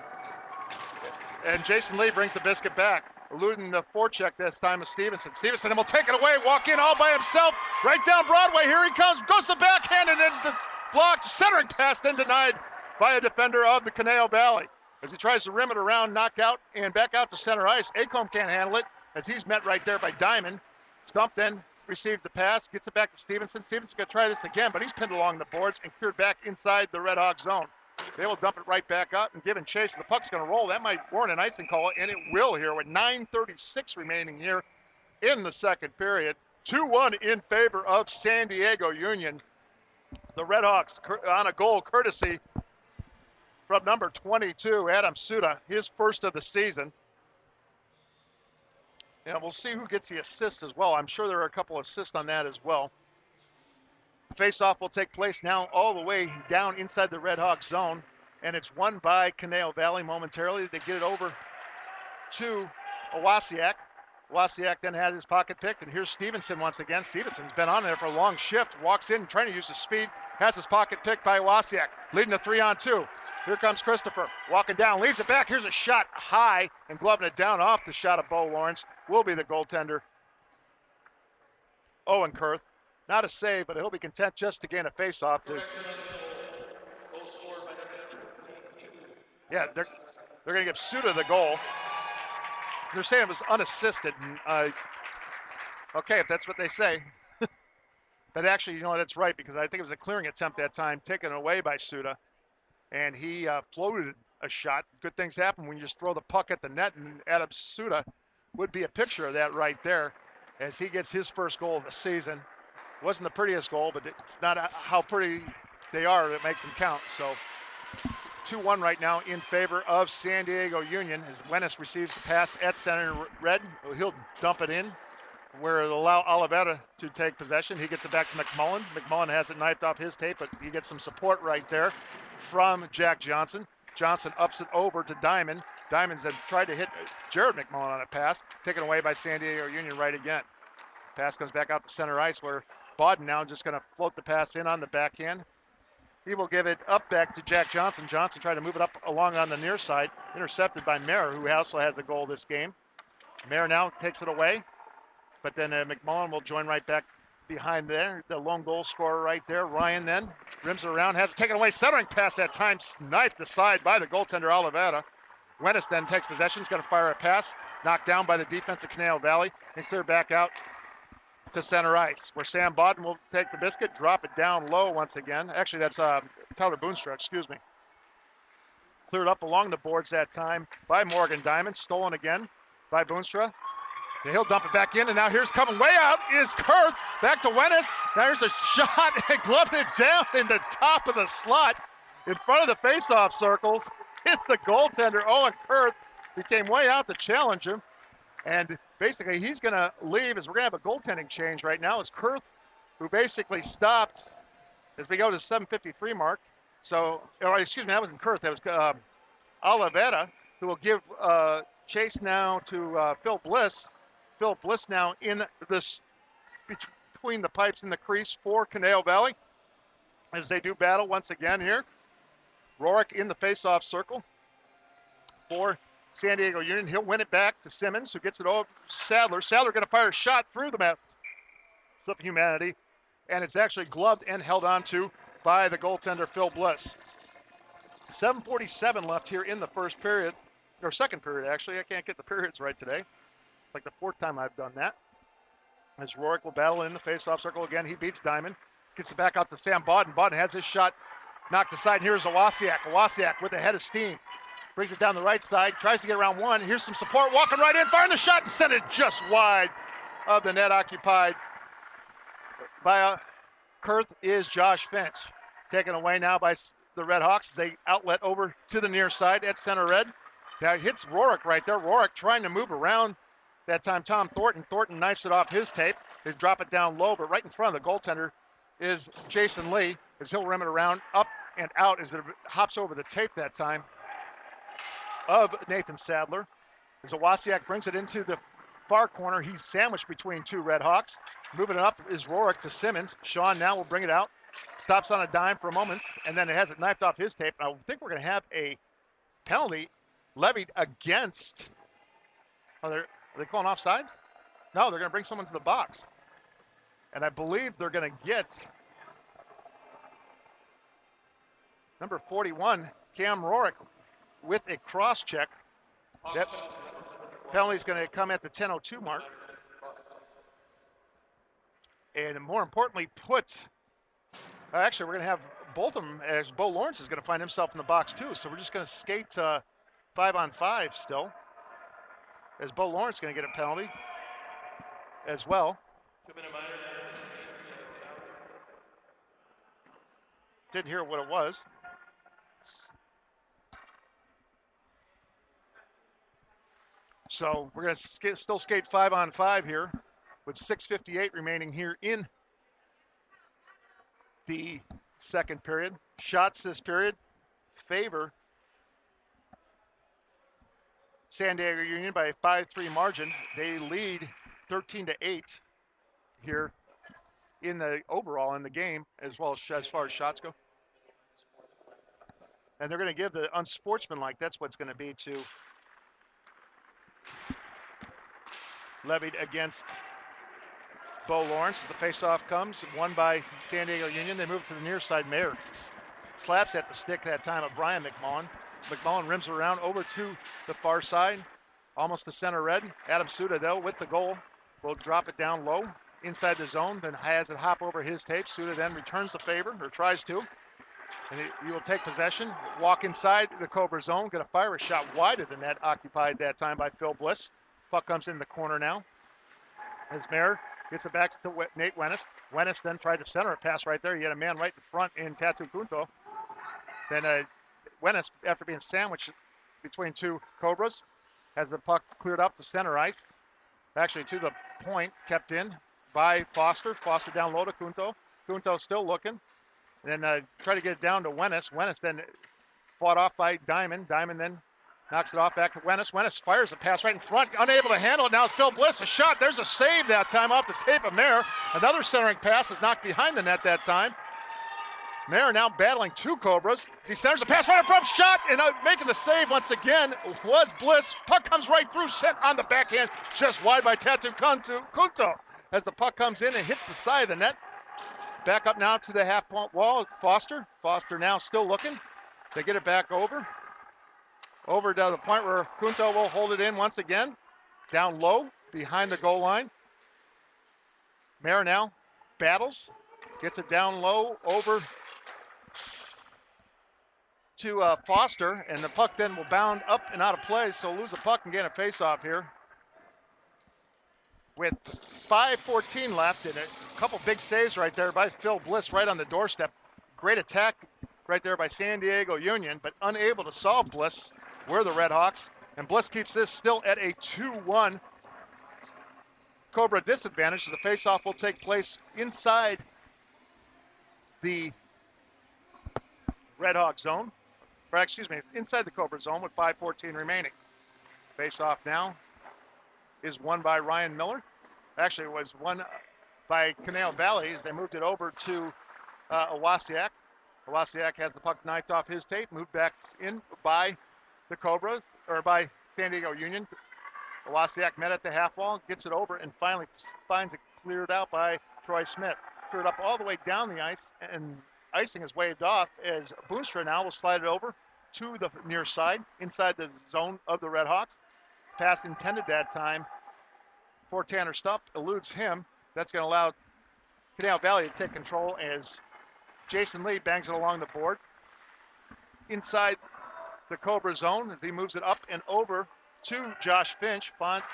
And Jason Lee brings the biscuit back, eluding the forecheck this time of Stevenson. Stevenson then will take it away, walk in all by himself, right down Broadway. Here he comes, goes the backhand, and then the blocked centering pass, then denied by a defender of the Conejo Valley. As he tries to rim it around, knock out, and back out to center ice. Acomb can't handle it, as he's met right there by Diamond. Stump then receives the pass, gets it back to Stevenson. Stevenson's going to try this again, but he's pinned along the boards and cleared back inside the Red Hawk zone. They will dump it right back up and give and chase. The puck's going to roll. That might warrant an icing call, and it will here with 9:36 remaining here in the second period. 2-1 in favor of San Diego Union. The Red Hawks on a goal courtesy from number 22, Adam Suda, his first of the season. And we'll see who gets the assist as well. I'm sure there are a couple assists on that as well. Face-off will take place now all the way down inside the Red Hawk zone, and it's won by Conejo Valley momentarily. They get it over to Owasiak. Owasiak then had his pocket picked, and here's Stevenson once again. Stevenson's been on there for a long shift, walks in, trying to use his speed, has his pocket picked by Owasiak, leading to 3-on-2. Here comes Christopher, walking down, leaves it back. Here's a shot high, and gloving it down off the shot of Bo Lawrence. Will be the goaltender, Owen Kurth. Not a save, but he'll be content just to gain a face-off. Yeah, they're going to give Suda the goal. They're saying it was unassisted. Okay, if that's what they say. But actually, that's right, because I think it was a clearing attempt that time, taken away by Suda. And he floated a shot. Good things happen when you just throw the puck at the net, and Adam Suda would be a picture of that right there as he gets his first goal of the season. Wasn't the prettiest goal, but it's not how pretty they are that makes them count. So 2-1 right now in favor of San Diego Union as Wenis receives the pass at center red. He'll dump it in where it'll allow Oliveira to take possession. He gets it back to McMullen. McMullen has it knifed off his tape, but he gets some support right there from Jack Johnson. Johnson ups it over to Diamond. Diamond's then tried to hit Jared McMullen on a pass, taken away by San Diego Union right again. Pass comes back out to center ice where Bodden now just going to float the pass in on the backhand. He will give it up back to Jack Johnson. Johnson tried to move it up along on the near side, intercepted by Mayer, who also has a goal this game. Mayer now takes it away, but then McMullen will join right back behind there. The lone goal scorer right there. Ryan then rims it around, has it taken away. Centering pass that time, knifed aside by the goaltender Oliveira. Wenis then takes possession. He's going to fire a pass, knocked down by the defense of Conejo Valley, and clear back out to center ice, where Sam Bodden will take the biscuit, drop it down low once again. Actually, that's Tyler Boonstra, excuse me. Cleared up along the boards that time by Morgan Diamond, stolen again by Boonstra. He'll dump it back in, and now here's coming way out is Kurth. Back to Wenis. Now here's a shot, and gloving it down in the top of the slot in front of the face-off circles. It's the goaltender, Owen Kurth. He came way out to challenge him. And basically, he's going to leave as we're going to have a goaltending change right now. It's Kurth who basically stops as we go to the 7:53 mark. So, or excuse me, that wasn't Kurth. That was Oliveira, who will give chase now to Phil Bliss. Phil Bliss now in this between the pipes in the crease for Conejo Valley as they do battle once again here. Rourke in the face-off circle for San Diego Union. He'll win it back to Simmons, who gets it over Sadler. Sadler going to fire a shot through the map of humanity, and it's actually gloved and held on to by the goaltender, Phil Bliss. 7:47 left here in the first period, or second period, actually. I can't get the periods right today. Like the fourth time I've done that. As Rourke will battle in the face-off circle again. He beats Diamond. Gets it back out to Sam Bodden. Bodden has his shot knocked aside. And here's Owasiak. Owasiak with a head of steam. Brings it down the right side, tries to get around one. Here's some support, walking right in, firing the shot, and sent it just wide of the net occupied by Kurth is Josh Finch. Taken away now by the Red Hawks. They outlet over to the near side at center red. Now hits Rorick right there. Rorick trying to move around. That time Tom Thornton. Thornton knifes it off his tape. They drop it down low, but right in front of the goaltender is Jason Lee as he'll rim it around up and out as it hops over the tape that time of Nathan Sadler. As Owasiak brings it into the far corner, he's sandwiched between two Red Hawks. Moving it up is Rorick to Simmons. Sean now will bring it out. Stops on a dime for a moment, and then it has it knifed off his tape. I think we're going to have a penalty levied against. Are they calling offsides? No, they're going to bring someone to the box. And I believe they're going to get number 41, Cam Rorick, with a cross check. That penalty is going to come at the 10:02 mark. And more importantly, actually, we're going to have both of them, as Bo Lawrence is going to find himself in the box too. So we're just going to skate 5-on-5 still, as Bo Lawrence is going to get a penalty as well. Didn't hear what it was. So we're going to still skate 5-on-5 here with 6:58 remaining here in the second period. Shots this period favor San Diego Union by a 5-3 margin. They lead 13-8 here in the overall in the game, as well as far as shots go. And they're going to give the unsportsmanlike, that's what's going to be to levied against Bo Lawrence as the faceoff comes, won by San Diego Union. They move to the near side. Mayer slaps at the stick that time of Brian McMullen. McMullen rims around over to the far side, almost to center red. Adam Suda, though, with the goal, will drop it down low inside the zone, then has it hop over his tape. Suda then returns the favor, or tries to, and he will take possession, walk inside the Cobra zone, going to fire a shot wider than that, occupied that time by Phil Bliss. Puck comes in the corner now as Mayer gets it back to Nate Wennis. Wennis then tried to center a pass right there. He had a man right in front in Tatu Kunto. Then Wennis, after being sandwiched between two Cobras, has the puck cleared up to center ice. Actually to the point, kept in by Foster. Foster down low to Kunto. Kunto still looking. And then try to get it down to Wennis. Wennis then fought off by Diamond. Diamond then knocks it off back to Wennis. Wennis fires a pass right in front, unable to handle it. Now it's Phil Bliss, a shot. There's a save that time off the tape of Mayer. Another centering pass is knocked behind the net that time. Mayer now battling two Cobras. He centers a pass right in front, shot, and making the save once again was Bliss. Puck comes right through, sent on the backhand, just wide by Tatu Kunto. As the puck comes in and hits the side of the net. Back up now to the half-point wall, Foster. Foster now still looking. They get it back over to the point where Kunto will hold it in once again. Down low, behind the goal line. Mayer now battles, gets it down low over to Foster, and the puck then will bound up and out of play, so lose the puck and get a face-off here. With 5:14 left and a couple big saves right there by Phil Bliss right on the doorstep. Great attack right there by San Diego Union, but unable to solve Bliss. We're the Red Hawks, and Bliss keeps this still at a 2-1 Cobra disadvantage. The faceoff will take place inside the Red Hawk zone, or excuse me, inside the Cobra zone with 5:14 remaining. Faceoff now is won by Ryan Miller. Actually, it was won by Conejo Valley as they moved it over to Owasiak. Owasiak has the puck knifed off his tape, moved back in by the Cobras, or by San Diego Union. Owasiak met at the half wall, gets it over, and finally finds it cleared out by Troy Smith. Cleared up all the way down the ice, and icing is waved off as Boonstra now will slide it over to the near side, inside the zone of the Red Hawks. Pass intended that time for Tanner Stupp, eludes him. That's going to allow Conejo Valley to take control as Jason Lee bangs it along the board. Inside the Cobra zone as he moves it up and over to Josh Finch.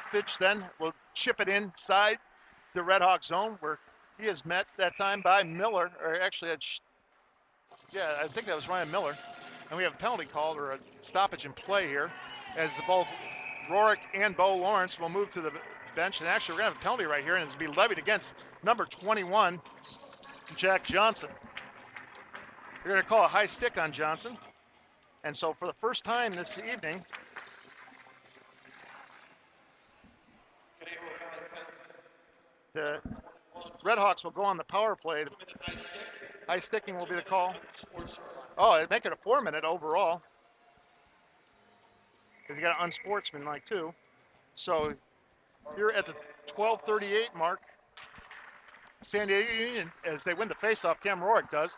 Finch then will chip it inside the Red Hawk zone where He is met that time by Miller, or actually, I think that was Ryan Miller. And we have a penalty called or a stoppage in play here as both Rorick and Bo Lawrence will move to the bench. And actually, we're going to have a penalty right here, and it's going to be levied against number 21, Jack Johnson. We're going to call a high stick on Johnson. And so for the first time this evening, the Redhawks will go on the power play. High sticking will be the call. Oh, it'd make it a 4-minute overall. Because you got an unsportsmanlike too. So here at the 12:38 mark, San Diego Union, as they win the faceoff, Cam Rorick does.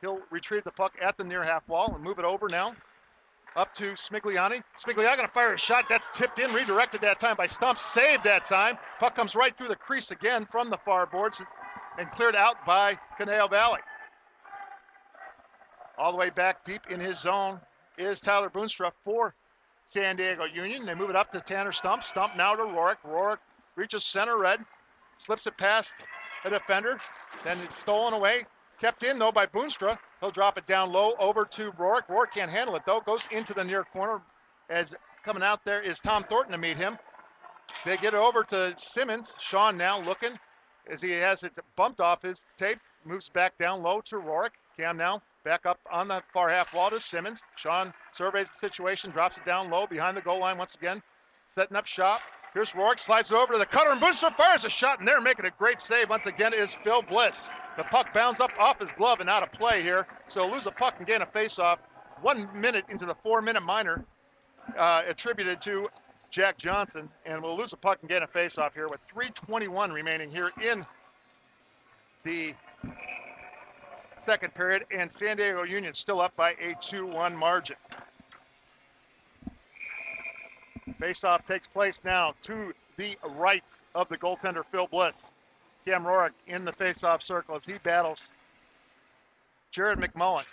He'll retrieve the puck at the near half wall and move it over now. Up to Smigliani. Smigliani going to fire a shot. That's tipped in, redirected that time by Stump. Saved that time. Puck comes right through the crease again from the far boards and cleared out by Conejo Valley. All the way back deep in his zone is Tyler Boonstra for San Diego Union. They move it up to Tanner Stump. Stump now to Rorick. Rorick reaches center red. Slips it past a defender. Then it's stolen away. Kept in, though, by Boonstra. He'll drop it down low over to Rorick. Rorick can't handle it, though. Goes into the near corner. As coming out there is Tom Thornton to meet him. They get it over to Simmons. Sean now looking as he has it bumped off his tape. Moves back down low to Rorick. Cam now back up on the far half wall to Simmons. Sean surveys the situation, drops it down low behind the goal line once again. Setting up shop. Here's Rorick, slides it over to the cutter, and Boonstra fires a shot, and they're making a great save once again is Phil Bliss. The puck bounds up off his glove and out of play here, so he'll lose a puck and gain a face-off. 1 minute into the 4-minute minor attributed to Jack Johnson, and we'll lose a puck and gain a face-off here with 3:21 remaining here in the second period, and San Diego Union still up by a 2-1 margin. Face-off takes place now to the right of the goaltender, Phil Bliss. Cam Rorick in the face-off circle as he battles Jared McMullen.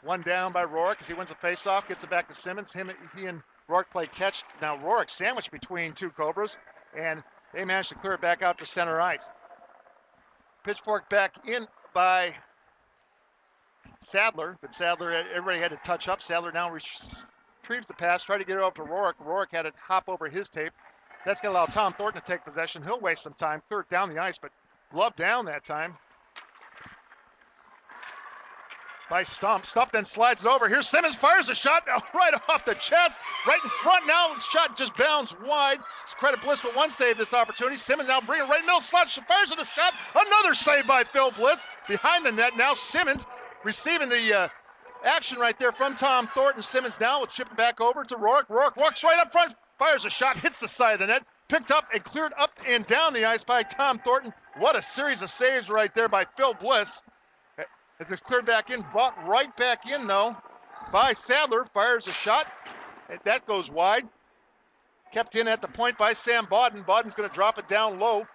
One down by Rorick as he wins the face-off, gets it back to Simmons. He and Rorick play catch. Now Rorick sandwiched between two Cobras, and they managed to clear it back out to center ice. Pitchfork back in by Sadler, but Sadler, everybody had to touch up. Sadler now retrieves the pass, tried to get it over to Rorick. Rorick had to hop over his tape. That's going to allow Tom Thornton to take possession. He'll waste some time, clear it down the ice, but glove down that time by Stump. Stump then slides it over. Here's Simmons, fires a shot right off the chest, right in front now. The shot just bounds wide. It's credit Bliss with one save this opportunity. Simmons now bringing it right in the middle, fires it a shot. Another save by Phil Bliss behind the net. Now Simmons receiving the action right there from Tom Thornton. Simmons now will chip it back over to Rorick. Rorick walks right up front, fires a shot, hits the side of the net, picked up and cleared up and down the ice by Tom Thornton. What a series of saves right there by Phil Bliss. As it's cleared back in, brought right back in though by Sadler, fires a shot, and that goes wide. Kept in at the point by Sam Bodden. Bodden's going to drop it down low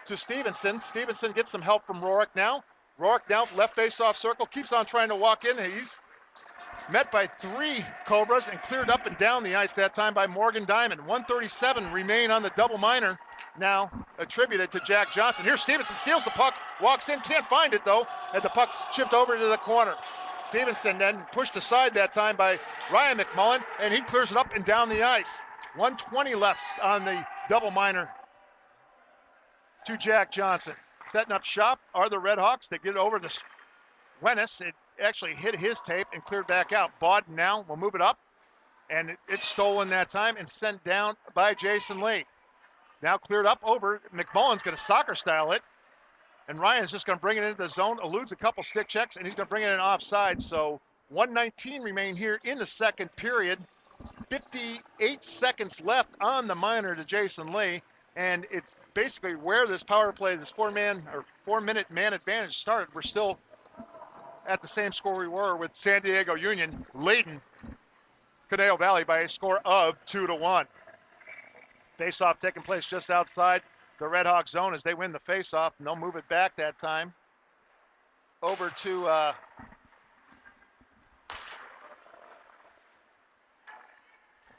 to Stevenson. Stevenson gets some help from Rorick now. Rorick now left face-off circle, keeps on trying to walk in. He's met by 3 Cobras and cleared up and down the ice that time by Morgan Diamond. 1:37 remain on the double minor, now attributed to Jack Johnson. Here Stevenson steals the puck, walks in, can't find it though, and the puck's chipped over to the corner. Stevenson then pushed aside that time by Ryan McMullen, and he clears it up and down the ice. 1:20 left on the double minor to Jack Johnson. Setting up shop are the Redhawks. They get it over to Wennis. It actually hit his tape and cleared back out. Bodden now will move it up, and it's stolen that time and sent down by Jason Lee. Now cleared up over. McMullen's going to soccer style it, and Ryan's just going to bring it into the zone, eludes a couple stick checks, and he's going to bring it in offside. So 1:19 remain here in the second period. 58 seconds left on the minor to Jason Lee, and it's basically where this power play, this 4-minute man advantage started. We're still at the same score we were with San Diego Union leading Conejo Valley by a score of 2-1. Face-off taking place just outside the Red Hawk zone as they win the face-off, and they'll move it back that time over to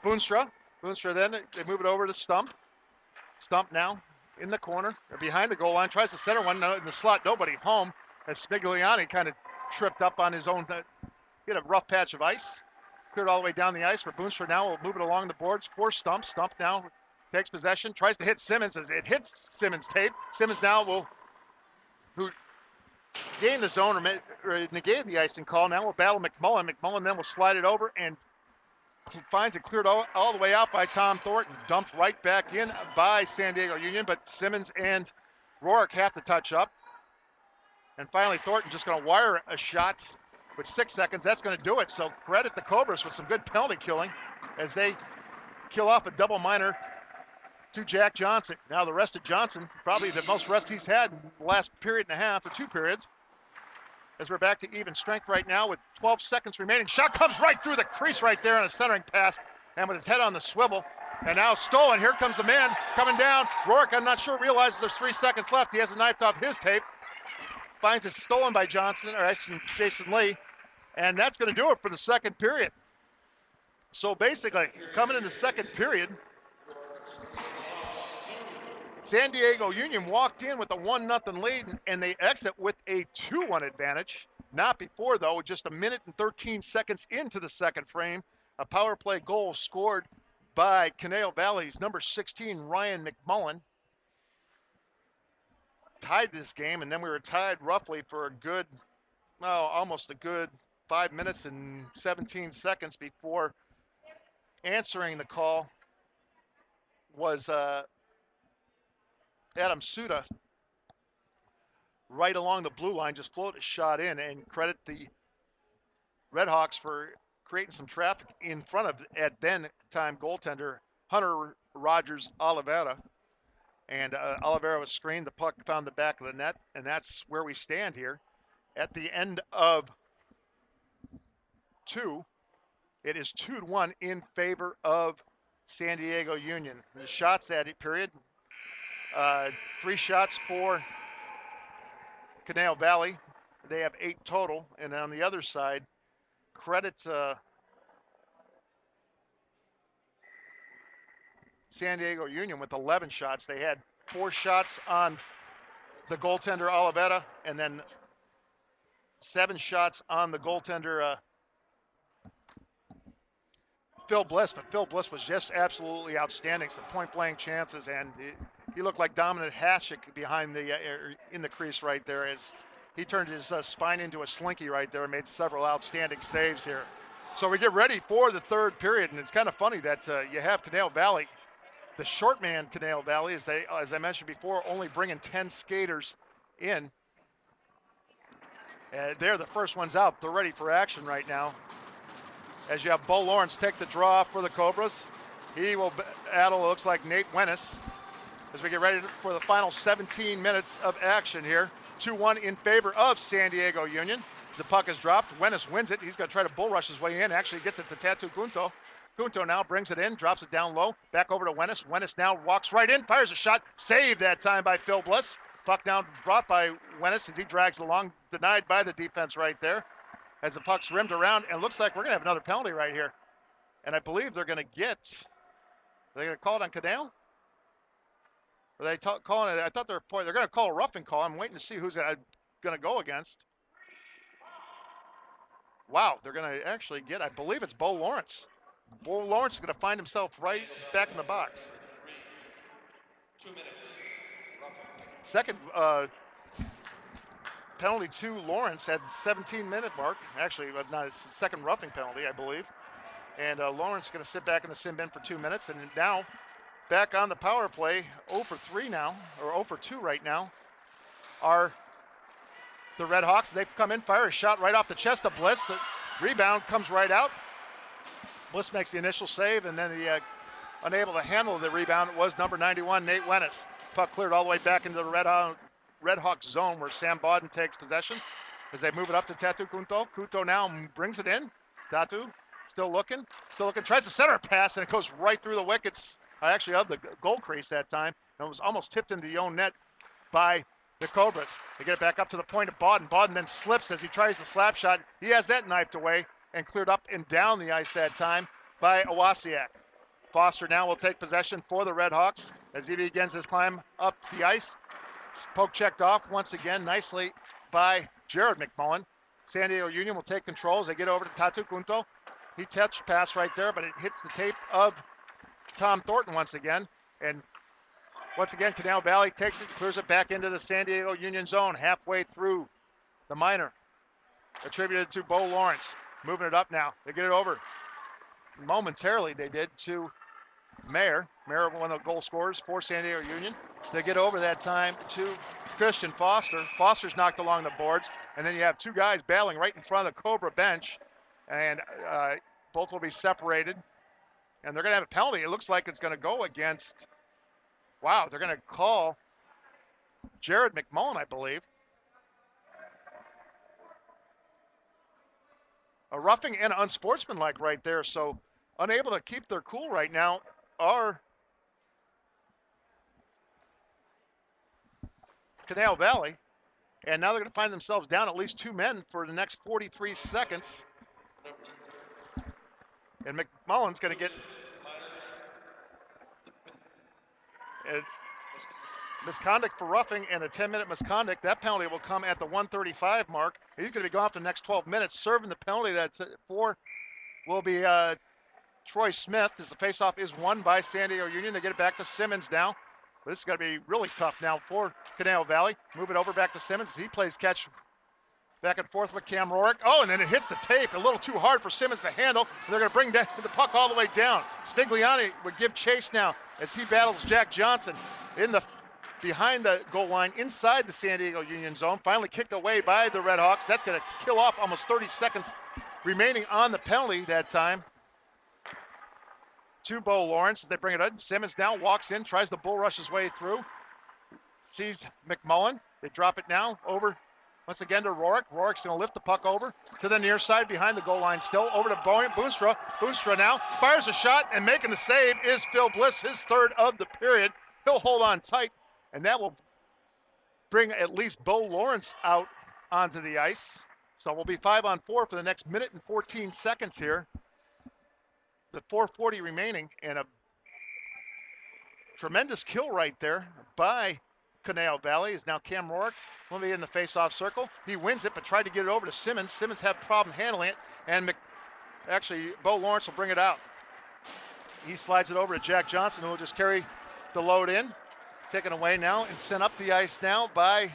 Boonstra. Boonstra then, they move it over to Stump. Stump now in the corner, or behind the goal line, tries to center one in the slot, nobody home, as Spigliani kind of tripped up on his own, hit a rough patch of ice, cleared all the way down the ice, where Boonstra now will move it along the boards for Stump. Stump now takes possession, tries to hit Simmons, as it hits Simmons' tape. Simmons now who gained the zone or negated the icing call, now will battle McMullen. McMullen then will slide it over and finds it cleared all the way out by Tom Thornton. Dumped right back in by San Diego Union, but Simmons and Rourke have to touch up. And finally, Thornton just going to wire a shot with 6 seconds. That's going to do it. So credit the Cobras with some good penalty killing as they kill off a double minor to Jack Johnson. Now the rest of Johnson, probably the most rest he's had in the last period and a half or 2 periods, as we're back to even strength right now with 12 seconds remaining. Shot comes right through the crease right there on a centering pass, and with his head on the swivel. And now stolen. Here comes the man coming down. Rourke, I'm not sure, realizes there's 3 seconds left. He has a knifed off his tape. Finds it stolen by Johnson, or actually Jason Lee. And that's going to do it for the second period. So basically, coming in the second period, San Diego Union walked in with a 1-0 lead, and they exit with a 2-1 advantage. Not before, though, just a minute and 13 seconds into the second frame, a power play goal scored by Conejo Valley's number 16, Ryan McMullen. Tied this game, and then we were tied roughly for a good, almost a good 5 minutes and 17 seconds before answering the call was Adam Suda, right along the blue line, just floated a shot in, and credit the Redhawks for creating some traffic in front of, at then time, goaltender Hunter Rogers Oliveira. And Oliveira was screened, the puck found the back of the net, and that's where we stand here. At the end of 2, it is 2-1 in favor of San Diego Union. The shots that period, 3 shots for Conejo Valley. They have 8 total. And on the other side, credit San Diego Union with 11 shots. They had 4 shots on the goaltender Oliveira, and then 7 shots on the goaltender Phil Bliss, but Phil Bliss was just absolutely outstanding. Some point-blank chances, and he looked like Dominant Hasek behind the in the crease right there, as he turned his spine into a slinky right there and made several outstanding saves here. So we get ready for the third period, and it's kind of funny that you have Conejo Valley, the short man Conejo Valley, as I mentioned before, only bringing 10 skaters in. They're the first ones out. They're ready for action right now. As you have Bo Lawrence take the draw for the Cobras. He will battle, it looks like, Nate Wennis as we get ready for the final 17 minutes of action here. 2-1 in favor of San Diego Union. The puck is dropped. Wennis wins it. He's going to try to bull rush his way in. Actually gets it to Tatu Gunto. Gunto now brings it in, drops it down low. Back over to Wennis. Wennis now walks right in, fires a shot. Saved that time by Phil Bliss. Puck down brought by Wennis as he drags it along. Denied by the defense right there, as the puck's rimmed around, and it looks like we're going to have another penalty right here. And I believe they're going to call it on Cadell? Are they calling it? I thought they're going to call a roughing call. I'm waiting to see who's going to go against. Wow, they're going to actually get, I believe it's Bo Lawrence. Bo Lawrence is going to find himself right back in the box. 2 minutes. Second penalty to Lawrence at 17-minute mark. Actually, not his second roughing penalty, I believe. And Lawrence is going to sit back in the sin bin for 2 minutes. And now back on the power play, 0 for 3 now, or 0 for 2 right now, are the Redhawks. They've come in, fire a shot right off the chest of Bliss. The rebound comes right out. Bliss makes the initial save, and then the unable to handle the rebound was number 91, Nate Wennis. Puck cleared all the way back into the Redhawks zone, where Sam Bodden takes possession as they move it up to Tatu Kunto. Kunto now brings it in. Tatu still looking, tries to center pass, and it goes right through the wickets, actually of the goal crease that time, and it was almost tipped into the own net by the Cobras. They get it back up to the point of Bodden. Bodden then slips as he tries the slap shot. He has that knifed away and cleared up and down the ice that time by Owasiak. Foster now will take possession for the Redhawks as he begins his climb up the ice. Poke checked off once again nicely by Jared McMullen. San Diego Union will take control as they get over to Tatu Kunto. He touched pass right there, but it hits the tape of Tom Thornton once again. And once again, Canal Valley takes it, clears it back into the San Diego Union zone, halfway through the minor. Attributed to Bo Lawrence. Moving it up now. They get it over. Momentarily, they did to Mayer. Mayer, one of the goal scorers for San Diego Union. They get over that time to Christian Foster. Foster's knocked along the boards. And then you have two guys battling right in front of the Cobra bench. And both will be separated. And they're going to have a penalty. It looks like it's going to go against, wow, they're going to call Jared McMullen, I believe. A roughing and unsportsmanlike right there. So unable to keep their cool right now are Canal Valley. And now they're going to find themselves down at least two men for the next 43 seconds. And McMullen's going to get misconduct for roughing and a 10-minute misconduct. That penalty will come at the 1:35 mark. He's going to be gone for the next 12 minutes. Serving the penalty that's for will be Troy Smith, as the faceoff is won by San Diego Union. They get it back to Simmons now. This is going to be really tough now for Canal Valley. Move it over back to Simmons as he plays catch back and forth with Cam Rorick. Oh, and then it hits the tape. A little too hard for Simmons to handle. They're going to bring the puck all the way down. Spigliani would give chase now as he battles Jack Johnson behind the goal line inside the San Diego Union zone. Finally kicked away by the Red Hawks. That's going to kill off almost 30 seconds remaining on the penalty that time to Bo Lawrence as they bring it in. Simmons now walks in, tries to bull rush his way through. Sees McMullen. They drop it now over once again to Rorick. Rorick's going to lift the puck over to the near side behind the goal line still. Over to Boonstra. Boonstra now fires a shot, and making the save is Phil Bliss, his third of the period. He'll hold on tight, and that will bring at least Bo Lawrence out onto the ice. So we'll be 5-on-4 for the next minute and 14 seconds here. The 4:40 remaining, and a tremendous kill right there by Canal Valley is now Cam Rorick. Will be in the face-off circle. He wins it, but tried to get it over to Simmons. Simmons had a problem handling it, and actually Bo Lawrence will bring it out. He slides it over to Jack Johnson, who will just carry the load in. Taken away now and sent up the ice now by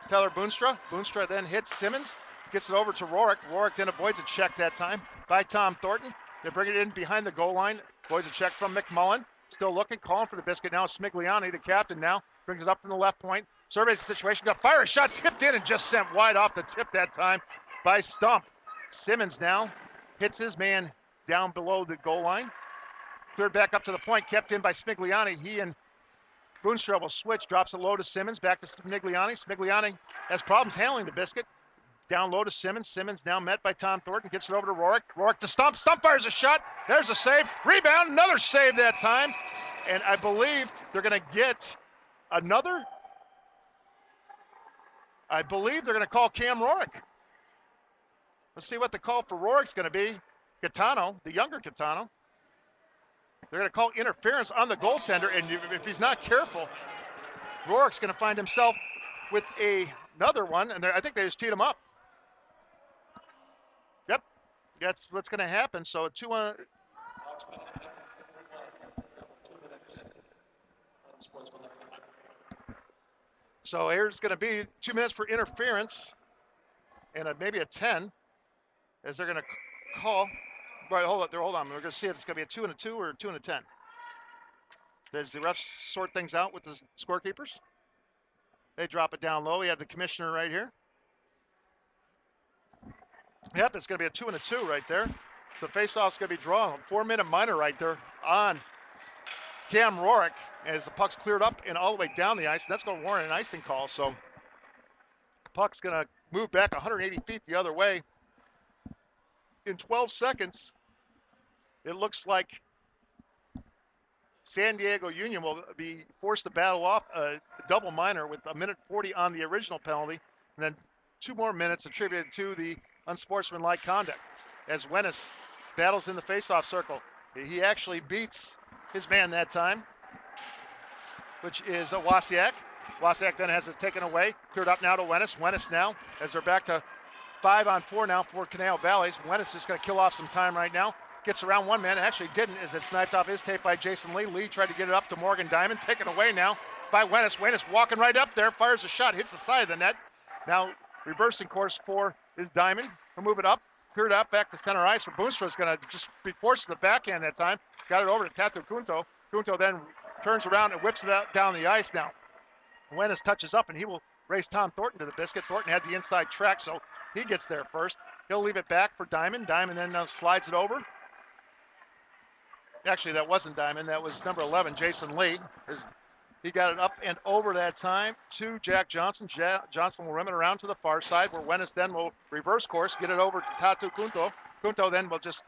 Tyler Boonstra. Boonstra then hits Simmons, gets it over to Rorick. Rorick then avoids a check that time by Tom Thornton. They bring it in behind the goal line. Avoids a check from McMullen. Still looking, calling for the biscuit now. Smigliani, the captain now, brings it up from the left point. Surveys the situation, got fire, a shot tipped in and just sent wide off the tip that time by Stump. Simmons now hits his man down below the goal line. Cleared back up to the point, kept in by Smigliani. He and Boonstra will switch, drops it low to Simmons, back to Smigliani. Smigliani has problems handling the biscuit. Down low to Simmons. Simmons now met by Tom Thornton. Gets it over to Rorick. Rorick to Stump. Stump fires a shot. There's a save. Rebound. Another save that time. And I believe they're going to get another. I believe they're going to call Cam Rorick. Let's see what the call for Rorick's going to be. Gaetano, the younger Gaetano. They're going to call interference on the goaltender. And if he's not careful, Rorick's going to find himself with another one. And I think they just teed him up. Yep, that's what's going to happen. So 2-on. So here's going to be 2 minutes for interference and maybe a 10 as they're going to call. Right, hold on. We're going to see if it's going to be a 2 and a 2 or a 2 and a 10. Does the refs sort things out with the scorekeepers? They drop it down low. We have the commissioner right here. Yep, it's going to be a 2 and a 2 right there. So the faceoff's going to be drawn. 4-minute minor right there on Cam Rorick as the puck's cleared up and all the way down the ice. That's going to warrant an icing call. So the puck's going to move back 180 feet the other way. In 12 seconds, it looks like San Diego Union will be forced to battle off a double minor with 1:40 on the original penalty, and then 2 more minutes attributed to the unsportsmanlike conduct as Wennis battles in the faceoff circle. He actually beats his man that time. which is Wasiak. Wasiak then has it taken away. Cleared up now to Wennis. Wennis now, as they're back to 5-on-4 now for Conejo Valley. Wennis just going to kill off some time right now. Gets around one man. Actually didn't, as it's knifed off his tape by Jason Lee. Lee tried to get it up to Morgan Diamond. Taken away now by Wennis. Wennis walking right up there. Fires a shot. Hits the side of the net. Now reversing course for is Diamond. He'll move it up. Cleared up back to center ice. Boonstra is going to just be forced to the backhand that time. Got it over to Tatu Kunto. Kunto then turns around and whips it out down the ice now. Wennis touches up and he will race Tom Thornton to the biscuit. Thornton had the inside track, so he gets there first. He'll leave it back for Diamond. Diamond then slides it over. Actually, that wasn't Diamond. That was number 11, Jason Lee. He got it up and over that time to Jack Johnson. Johnson will rim it around to the far side, where Wennis then will reverse course, get it over to Tatu Kunto. Kunto then will just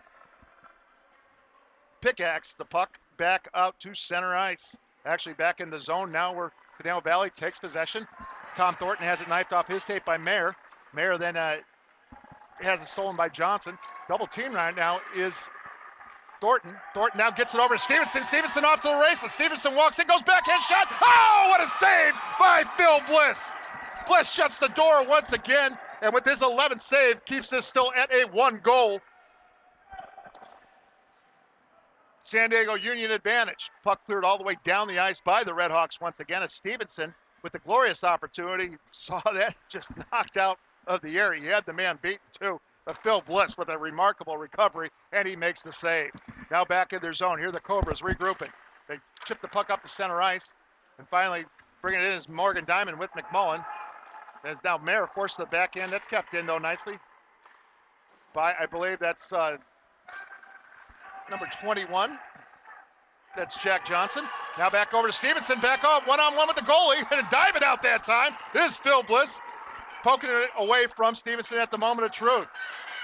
pickaxe the puck back out to center ice. Actually back in the zone now where Conejo Valley takes possession. Tom Thornton has it knifed off his tape by Mayer. Mayer then has it stolen by Johnson. Double team right now is Thornton. Thornton now gets it over to Stevenson. Stevenson off to the races. Stevenson walks in, goes backhand shot. Oh, what a save by Phil Bliss. Bliss shuts the door once again, and with his 11th save, keeps this still at a 1-goal San Diego Union advantage. Puck cleared all the way down the ice by the Redhawks once again as Stevenson, with the glorious opportunity, saw that just knocked out of the air. He had the man beaten too. But Phil Bliss with a remarkable recovery, and he makes the save. Now back in their zone. Here the Cobras regrouping. They chip the puck up to center ice, and finally bringing it in is Morgan Diamond with McMullen. As now Mayer forced the back end. That's kept in though nicely by, I believe that's number 21. That's Jack Johnson. Now back over to Stevenson. Back off, one-on-one with the goalie. And a Diamond out that time. This is Phil Bliss poking it away from Stevenson at the moment of truth.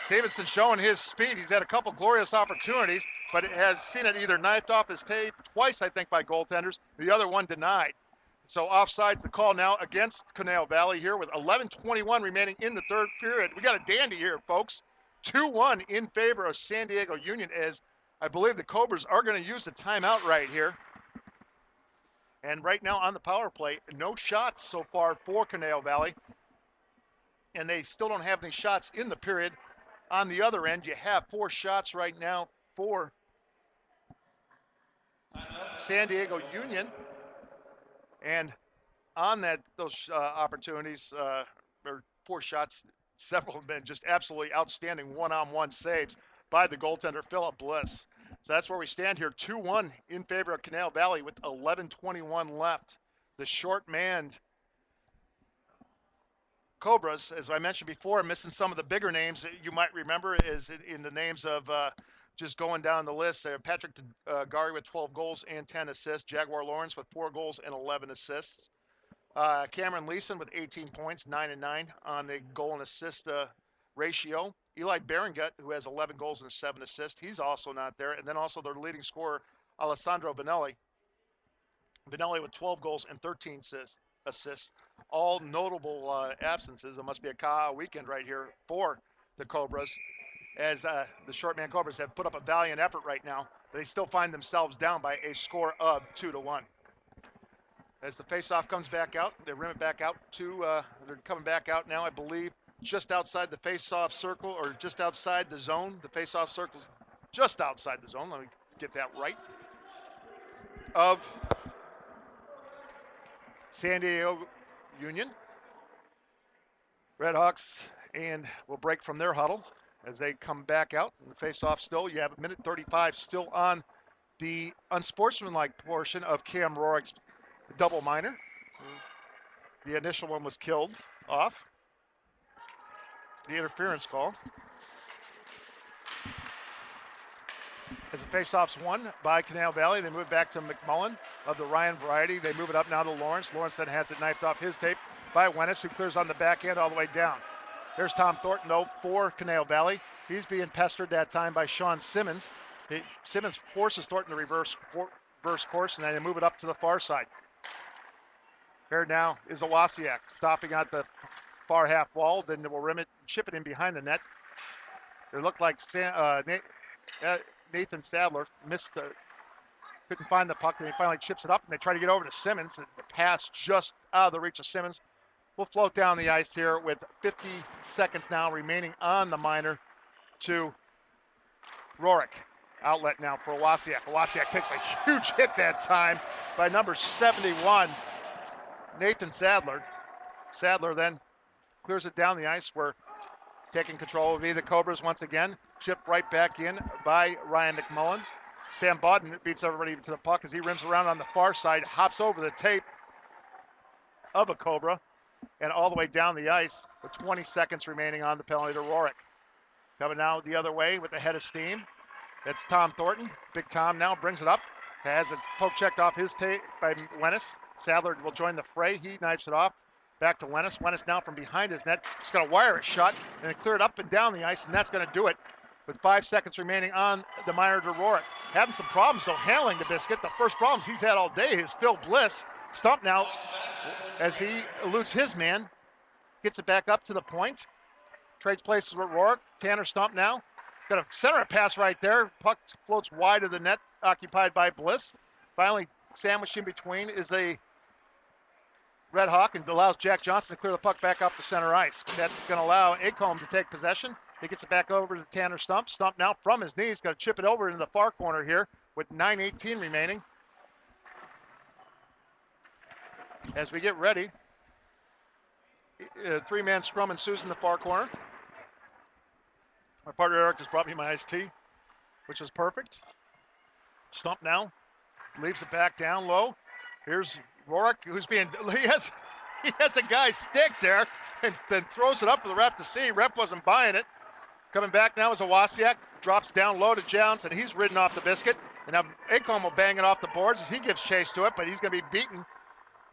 Stevenson showing his speed. He's had a couple glorious opportunities, but it has seen it either knifed off his tape twice, I think, by goaltenders. The other one denied. So offside's the call now against Conejo Valley here with 11:21 remaining in the third period. We got a dandy here, folks. 2-1 in favor of San Diego Union, as I believe the Cobras are going to use the timeout right here. And right now on the power play, no shots so far for Conejo Valley. And they still don't have any shots in the period. On the other end, you have 4 shots right now for San Diego Union. And on those opportunities, or 4 shots, several have been just absolutely outstanding one-on-one saves by the goaltender, Philip Bliss. So that's where we stand here, 2-1 in favor of Conejo Valley with 11:21 left. The short-manned Cobras, as I mentioned before, missing some of the bigger names that you might remember is in the names of just going down the list. Patrick Gary with 12 goals and 10 assists. Jaguar Lawrence with 4 goals and 11 assists. Cameron Leeson with 18 points, 9 and 9 on the goal and assist ratio. Eli Berengut, who has 11 goals and 7 assists, he's also not there. And then also their leading scorer, Alessandro Vanelli. Vanelli with 12 goals and 13 assists. All notable absences. It must be a Ka'a weekend right here for the Cobras, as the short-man Cobras have put up a valiant effort right now. But they still find themselves down by a score of 2-1. As the faceoff comes back out, they rim it back out to, they're coming back out now, I believe, just outside the faceoff circle, or just outside the zone. The faceoff circle's just outside the zone. Let me get that right. Of San Diego Union. Redhawks and will break from their huddle as they come back out. And the face-off still, you have a minute 35 still on the unsportsmanlike portion of Cam Rorick's double minor. The initial one was killed off. The interference call. As the face-off's won by Conejo Valley, they move back to McMullen of the Ryan variety. They move it up now to Lawrence. Lawrence then has it knifed off his tape by Wennis, who clears on the back end all the way down. There's Tom Thornton, though, for Conejo Valley. He's being pestered that time by Sean Simmons. Simmons forces Thornton to reverse course, and then they move it up to the far side. Here now is Owasiak stopping at the far half wall. Then they will rim it, chip it in behind the net. It looked like Nathan Sadler missed couldn't find the puck, and he finally chips it up, and they try to get over to Simmons, and the pass just out of the reach of Simmons. We'll float down the ice here with 50 seconds now remaining on the minor to Rorik. Outlet now for Wasiak. Wasiak takes a huge hit that time by number 71, Nathan Sadler. Sadler then clears it down the ice. We're taking control of the Cobras once again. Chipped right back in by Ryan McMullen. Sam Bodden beats everybody to the puck as he rims around on the far side, hops over the tape of a Cobra, and all the way down the ice with 20 seconds remaining on the penalty to Rorik. Coming now the other way with the head of steam. That's Tom Thornton. Big Tom now brings it up. Has a poke checked off his tape by Wennis. Sadler will join the fray. He knifes it off. Back to Wennis. Wennis now from behind his net. Just going to wire it shut and clear it up and down the ice, and that's going to do it with 5 seconds remaining on the minor to Rorik. Having some problems, though, handling the biscuit. The first problems he's had all day is Phil Bliss. Stumped now as he eludes his man. Gets it back up to the point. Trades places with Rorik. Tanner Stump now. Got a center pass right there. Puck floats wide of the net, occupied by Bliss. Finally, sandwiched in between is a Red Hawk and allows Jack Johnson to clear the puck back up to center ice. That's going to allow Acomb to take possession. He gets it back over to Tanner Stump. Stump now from his knees, going to chip it over into the far corner here with 9:18 remaining. As we get ready, three-man scrum ensues in the far corner. My partner Eric just brought me my iced tea, which is perfect. Stump now leaves it back down low. Here's Rorik, who's being, he has a guy's stick there and then throws it up for the ref to see. Ref wasn't buying it. Coming back now is a Wasiak, drops down low to Johnson. He's ridden off the biscuit. And now Acomb will bang it off the boards as he gives chase to it, but he's going to be beaten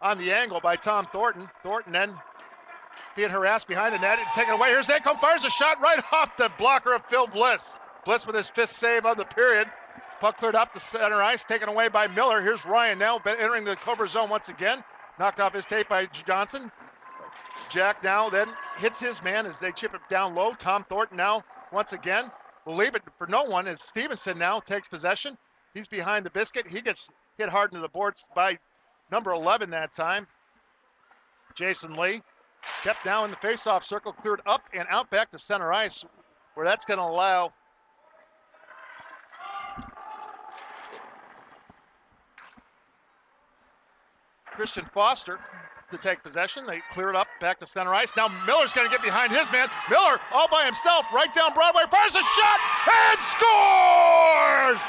on the angle by Tom Thornton. Thornton then being harassed behind the net and taken away. Here's Acomb, fires a shot right off the blocker of Phil Bliss. Bliss with his fifth save of the period. Puck cleared up the center ice, taken away by Miller. Here's Ryan now entering the Cobra zone once again. Knocked off his tape by Johnson. Jack now then hits his man as they chip it down low. Tom Thornton now once again will leave it for no one as Stevenson now takes possession. He's behind the biscuit. He gets hit hard into the boards by number 11 that time, Jason Lee. Kept now in the faceoff circle, cleared up and out back to center ice, where that's going to allow Christian Foster to take possession. They clear it up back to center ice. Now Miller's going to get behind his man. Miller all by himself right down Broadway, fires a shot and scores!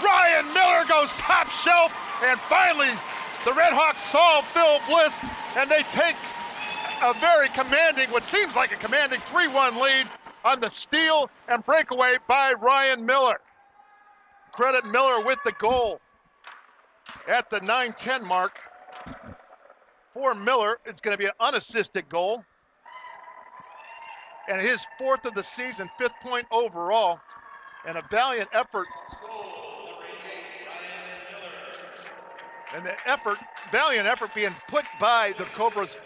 Ryan Miller goes top shelf, and finally the Red Hawks solve Phil Bliss, and they take a very commanding, what seems like a commanding 3-1 lead on the steal and breakaway by Ryan Miller. Credit Miller with the goal at the 9:10 mark. For Miller, it's going to be an unassisted goal. And his fourth of the season, 5th point overall, and a valiant effort. And the valiant effort being put by the Cobras.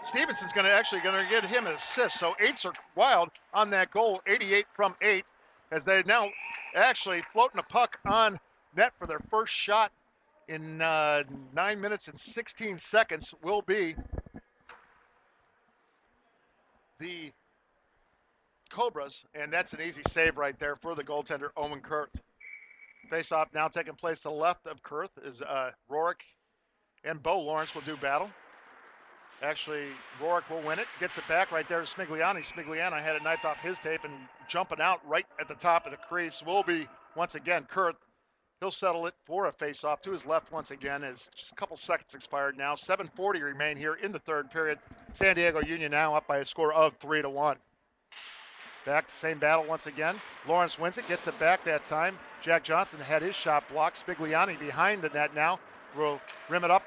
Stevenson's going to get him an assist. So 8s are wild on that goal, 88 from 8, as they now actually floating a puck on net for their first shot in 9 minutes and 16 seconds will be the Cobras, and that's an easy save right there for the goaltender, Owen Kurth. Face-off now taking place to the left of Kurth is Rorik and Bo Lawrence will do battle. Actually, Rorik will win it, gets it back right there to Smigliani. Smigliani had it knifed off his tape, and jumping out right at the top of the crease will be, once again, Kurth. He'll settle it for a face-off to his left once again as just a couple seconds expired now. 7:40 remain here in the third period. San Diego Union now up by a score of 3-1. Back to same battle once again. Lawrence wins it, gets it back that time. Jack Johnson had his shot blocked. Spigliani behind the net now will rim it up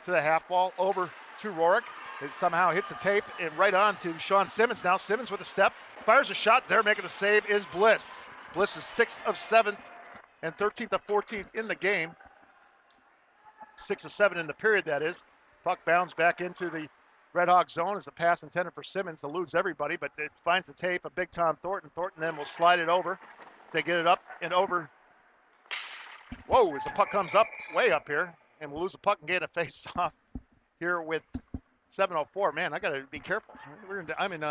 to the half wall over to Rorik. It somehow hits the tape and right on to Sean Simmons now. Simmons with a step, fires a shot there, making the save is Bliss. Bliss is 6th of 7 and 13th of 14th in the game. 6 of 7 in the period, that is. Puck bounds back into the Red Hawk zone as a pass intended for Simmons. Eludes everybody, but it finds the tape of Big Tom Thornton. Thornton then will slide it over. So they get it up and over Whoa, as the puck comes up, way up here, and we'll lose the puck and get a face-off here with 7:04. Man, I got to be careful. I'm in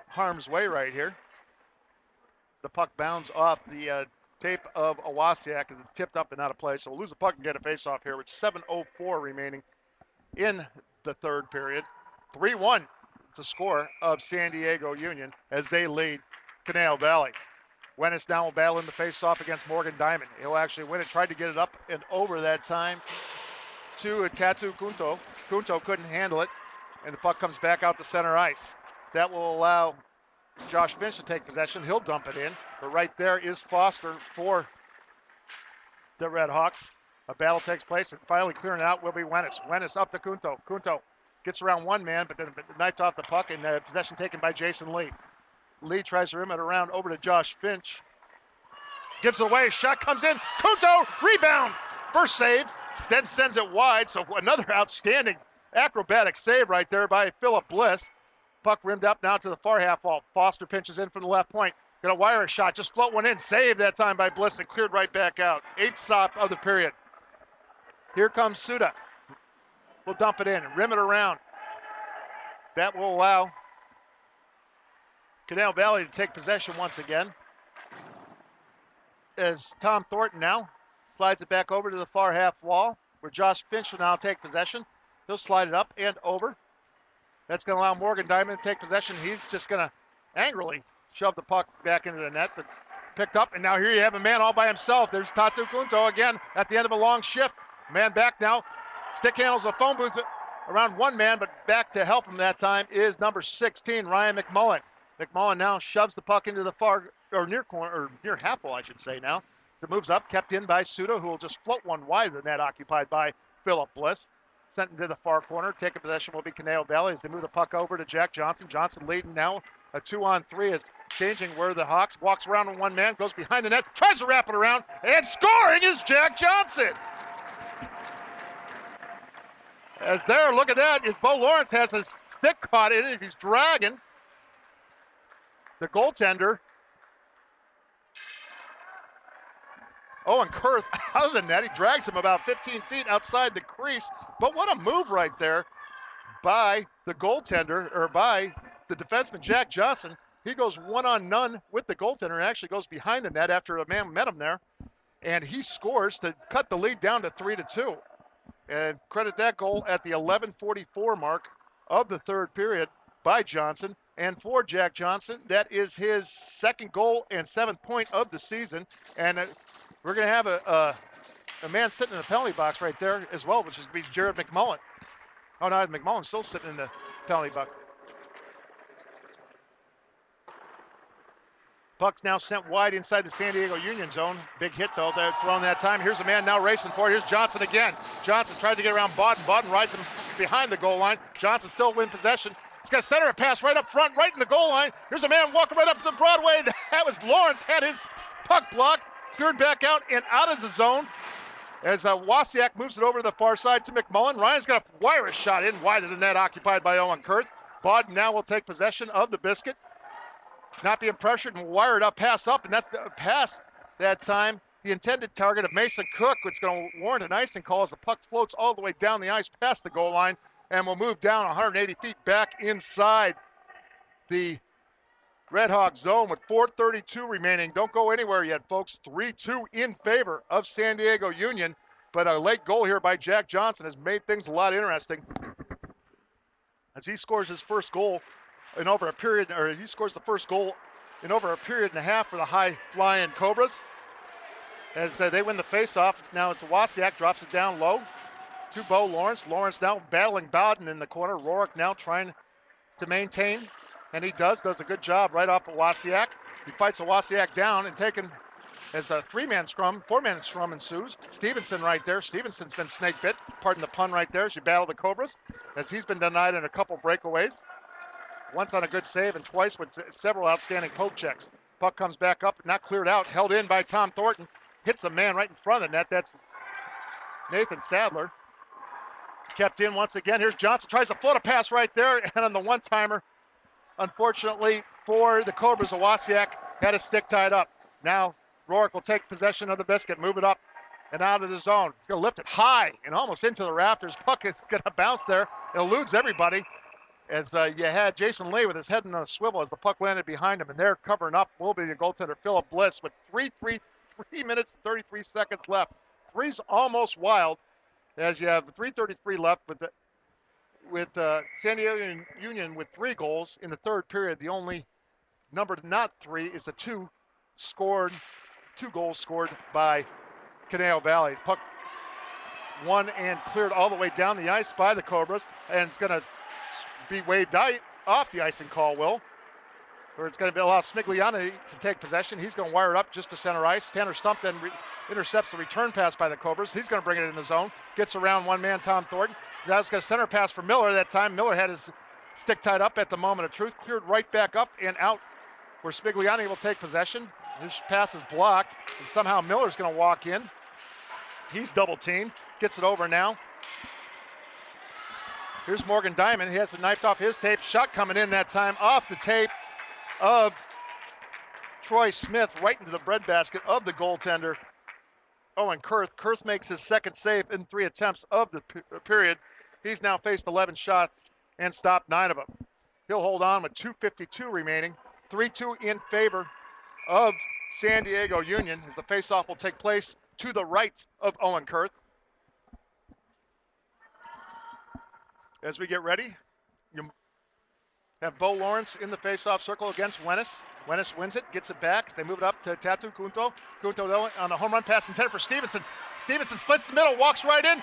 harm's way right here. The puck bounds off the tape of Owasiak as it's tipped up and out of play. So we'll lose the puck and get a face-off here with 7:04 remaining in the third period. 3-1 the score of San Diego Union as they lead Conejo Valley. Wennis now will battle in the face-off against Morgan Diamond. He'll actually win it. Tried to get it up and over that time to Tatu Kunto. Kunto couldn't handle it, and the puck comes back out to center ice. That will allow Josh Finch to take possession. He'll dump it in, but right there is Foster for the Red Hawks. A battle takes place, and finally clearing it out will be Wennis. Wennis up to Kunto. Kunto gets around one man, but then knifed off the puck, and possession taken by Jason Lee. Lee tries to rim it around over to Josh Finch. Gives it away. Shot comes in. Kunto, rebound. First save, then sends it wide. So another outstanding acrobatic save right there by Philip Bliss. Puck rimmed up now to the far half wall. Foster pinches in from the left point. Gonna wire a shot. Just float one in. Saved that time by Bliss and cleared right back out. 8th stop of the period. Here comes Suda. We'll dump it in and rim it around. That will allow Conejo Valley to take possession once again. As Tom Thornton now slides it back over to the far half wall, where Josh Finch will now take possession. He'll slide it up and over. That's going to allow Morgan Diamond to take possession. He's just going to angrily shove the puck back into the net. That's picked up, and now here you have a man all by himself. There's Tatu Kunto again at the end of a long shift. Man back now. Stick handles the phone booth around one man, but back to help him that time is number 16, Ryan McMullen. McMullen now shoves the puck into the far, or near corner, or near half wall, I should say now. As it moves up, kept in by Suda, who will just float one wide of the net occupied by Philip Bliss. Sent into the far corner. Taking possession will be Conejo Valley as they move the puck over to Jack Johnson. Johnson leading now. A 2-on-3 is changing where the Hawks walks around on one man, goes behind the net, tries to wrap it around, and scoring is Jack Johnson. As there, look at that. Bo Lawrence has his stick caught in it as he's dragging the goaltender, Owen Kurth, out of the net. He drags him about 15 feet outside the crease. But what a move right there by the goaltender, or by the defenseman, Jack Johnson. He goes one-on-none with the goaltender and actually goes behind the net after a man met him there. And he scores to cut the lead down to 3-2. And credit that goal at the 11:44 mark of the third period by Johnson. And for Jack Johnson, that is his second goal and 7th point of the season. And we're going to have a man sitting in the penalty box right there as well, which is going to be Jared McMullen. Oh, no, McMullen's still sitting in the penalty box. Puck's now sent wide inside the San Diego Union zone. Big hit, though. They're thrown that time. Here's a man now racing for it. Here's Johnson again. Johnson tried to get around Bodden. Bodden rides him behind the goal line. Johnson still win possession. He's got to center a pass right up front, right in the goal line. Here's a man walking right up to the Broadway. That was Lawrence, had his puck blocked. Cleared back out and out of the zone as Wasiak moves it over to the far side to McMullen. Ryan's got a wire a shot in wide of the net occupied by Owen Kurth. Bodden now will take possession of the biscuit. Not being pressured and wire it up, pass up, and that's the pass that time. The intended target of Mason Cook, which is going to warrant an icing call as the puck floats all the way down the ice past the goal line and will move down 180 feet back inside the Red Hawk zone with 4:32 remaining. Don't go anywhere yet, folks. 3-2 in favor of San Diego Union, but a late goal here by Jack Johnson has made things a lot interesting as he scores his first goal in over a period, or he scores the first goal in over a period and a half for the high-flying Cobras. As they win the face-off, now it's Wasiak, drops it down low to Bo Lawrence. Lawrence now battling Bowden in the corner. Rourke now trying to maintain, and he does a good job right off of Wasiak. He fights Wasiak down and taken as a four-man scrum ensues. Stevenson right there. Stevenson's been snake bit, pardon the pun right there, as you battle the Cobras, as he's been denied in a couple breakaways. Once on a good save and twice with several outstanding poke checks. Puck comes back up, not cleared out, held in by Tom Thornton. Hits the man right in front of the net. That's Nathan Sadler. Kept in once again. Here's Johnson, tries to float a pass right there, and on the one-timer, unfortunately for the Cobras, Wasiak had his stick tied up. Now Rourke will take possession of the biscuit, move it up and out of the zone. He's going to lift it high and almost into the rafters. Puck is going to bounce there. It eludes everybody as you had Jason Lee with his head in a swivel as the puck landed behind him, and they're covering up will be the goaltender Philip Bliss with 3 minutes and 33 seconds left. Three's almost wild as you have 3:33 left with San Diego Union with 3 goals in the third period. The only number not 3 is the 2 goals scored by Conejo Valley. Puck won and cleared all the way down the ice by the Cobras, and it's going to be waved off the icing call, Will, where it's going to allow Smigliani to take possession. He's going to wire it up just to center ice. Tanner Stump then intercepts the return pass by the Cobras. He's going to bring it in the zone. Gets around one man, Tom Thornton. Now it's got a center pass for Miller that time. Miller had his stick tied up at the moment of truth. Cleared right back up and out where Smigliani will take possession. His pass is blocked. And somehow Miller's going to walk in. He's double teamed. Gets it over now. Here's Morgan Diamond. He has it knifed off his tape. Shot coming in that time off the tape of Troy Smith right into the breadbasket of the goaltender, Owen Kurth. Kurth makes his second save in 3 attempts of the period. He's now faced 11 shots and stopped 9 of them. He'll hold on with 2:52 remaining. 3-2 in favor of San Diego Union as the faceoff will take place to the right of Owen Kurth. As we get ready, you have Bo Lawrence in the faceoff circle against Wennis. Wennis wins it, gets it back. They move it up to Tatu Kunto. Kunto on a home run pass intended for Stevenson. Stevenson splits the middle, walks right in,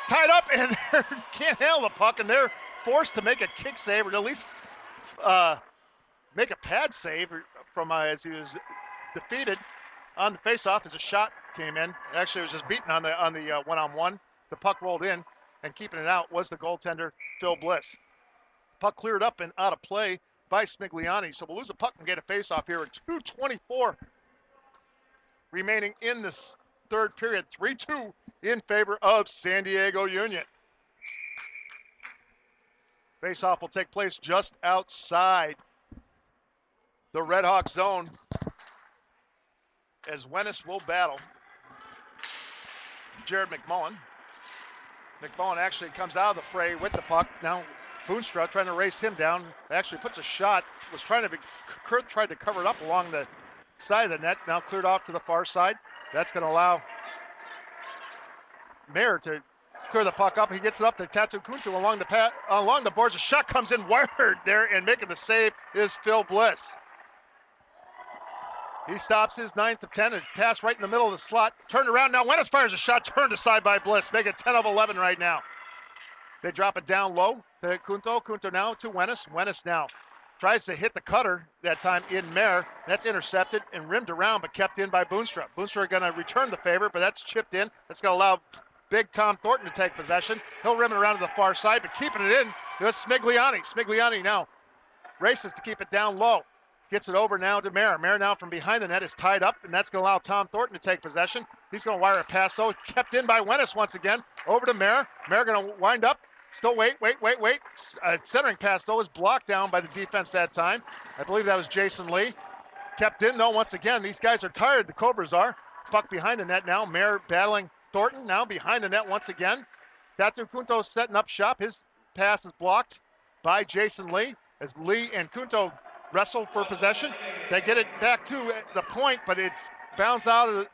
tied up, and can't handle the puck, and they're forced to make a kick save or at least make a pad save from as he was defeated on the faceoff as a shot came in. Actually, it was just beaten on the one-on-one. The puck rolled in, and keeping it out was the goaltender, Phil Bliss. Puck cleared up and out of play by Smigliani. So we'll lose a puck and get a faceoff here with 2:24 remaining in this third period. 3-2 in favor of San Diego Union. Faceoff will take place just outside the Red Hawk zone as Wennis will battle Jared McMullen. McMullen actually comes out of the fray with the puck. Now Boonstra trying to race him down. Actually puts a shot. Kurth tried to cover it up along the side of the net. Now cleared off to the far side. That's going to allow Mayer to clear the puck up. He gets it up to Tatu Kuntu along the boards. A shot comes in wired there, and making the save is Phil Bliss. He stops his 9th of 10 and pass right in the middle of the slot. Turned around now. Wennis fires a shot turned aside by Bliss. Make it 10 of 11 right now. They drop it down low to Kunto. Kunto now to Wennis. Wennis now tries to hit the cutter that time in Mayer. That's intercepted and rimmed around but kept in by Boonstra. Boonstra going to return the favor, but that's chipped in. That's going to allow big Tom Thornton to take possession. He'll rim it around to the far side, but keeping it in is Smigliani. Smigliani now races to keep it down low. Gets it over now to Mayer. Mayer now from behind the net is tied up, and that's going to allow Tom Thornton to take possession. He's going to wire a pass, though. Kept in by Wennis once again. Over to Mayer. Mayer going to wind up. Still wait. Centering pass, though, is blocked down by the defense that time. I believe that was Jason Lee. Kept in, though, once again. These guys are tired. The Cobras are. Puck behind the net now. Mayer battling Thornton. Now behind the net once again. Tatu Kunto setting up shop. His pass is blocked by Jason Lee as Lee and Kunto wrestle for possession. They get it back to the point, but it's bounced out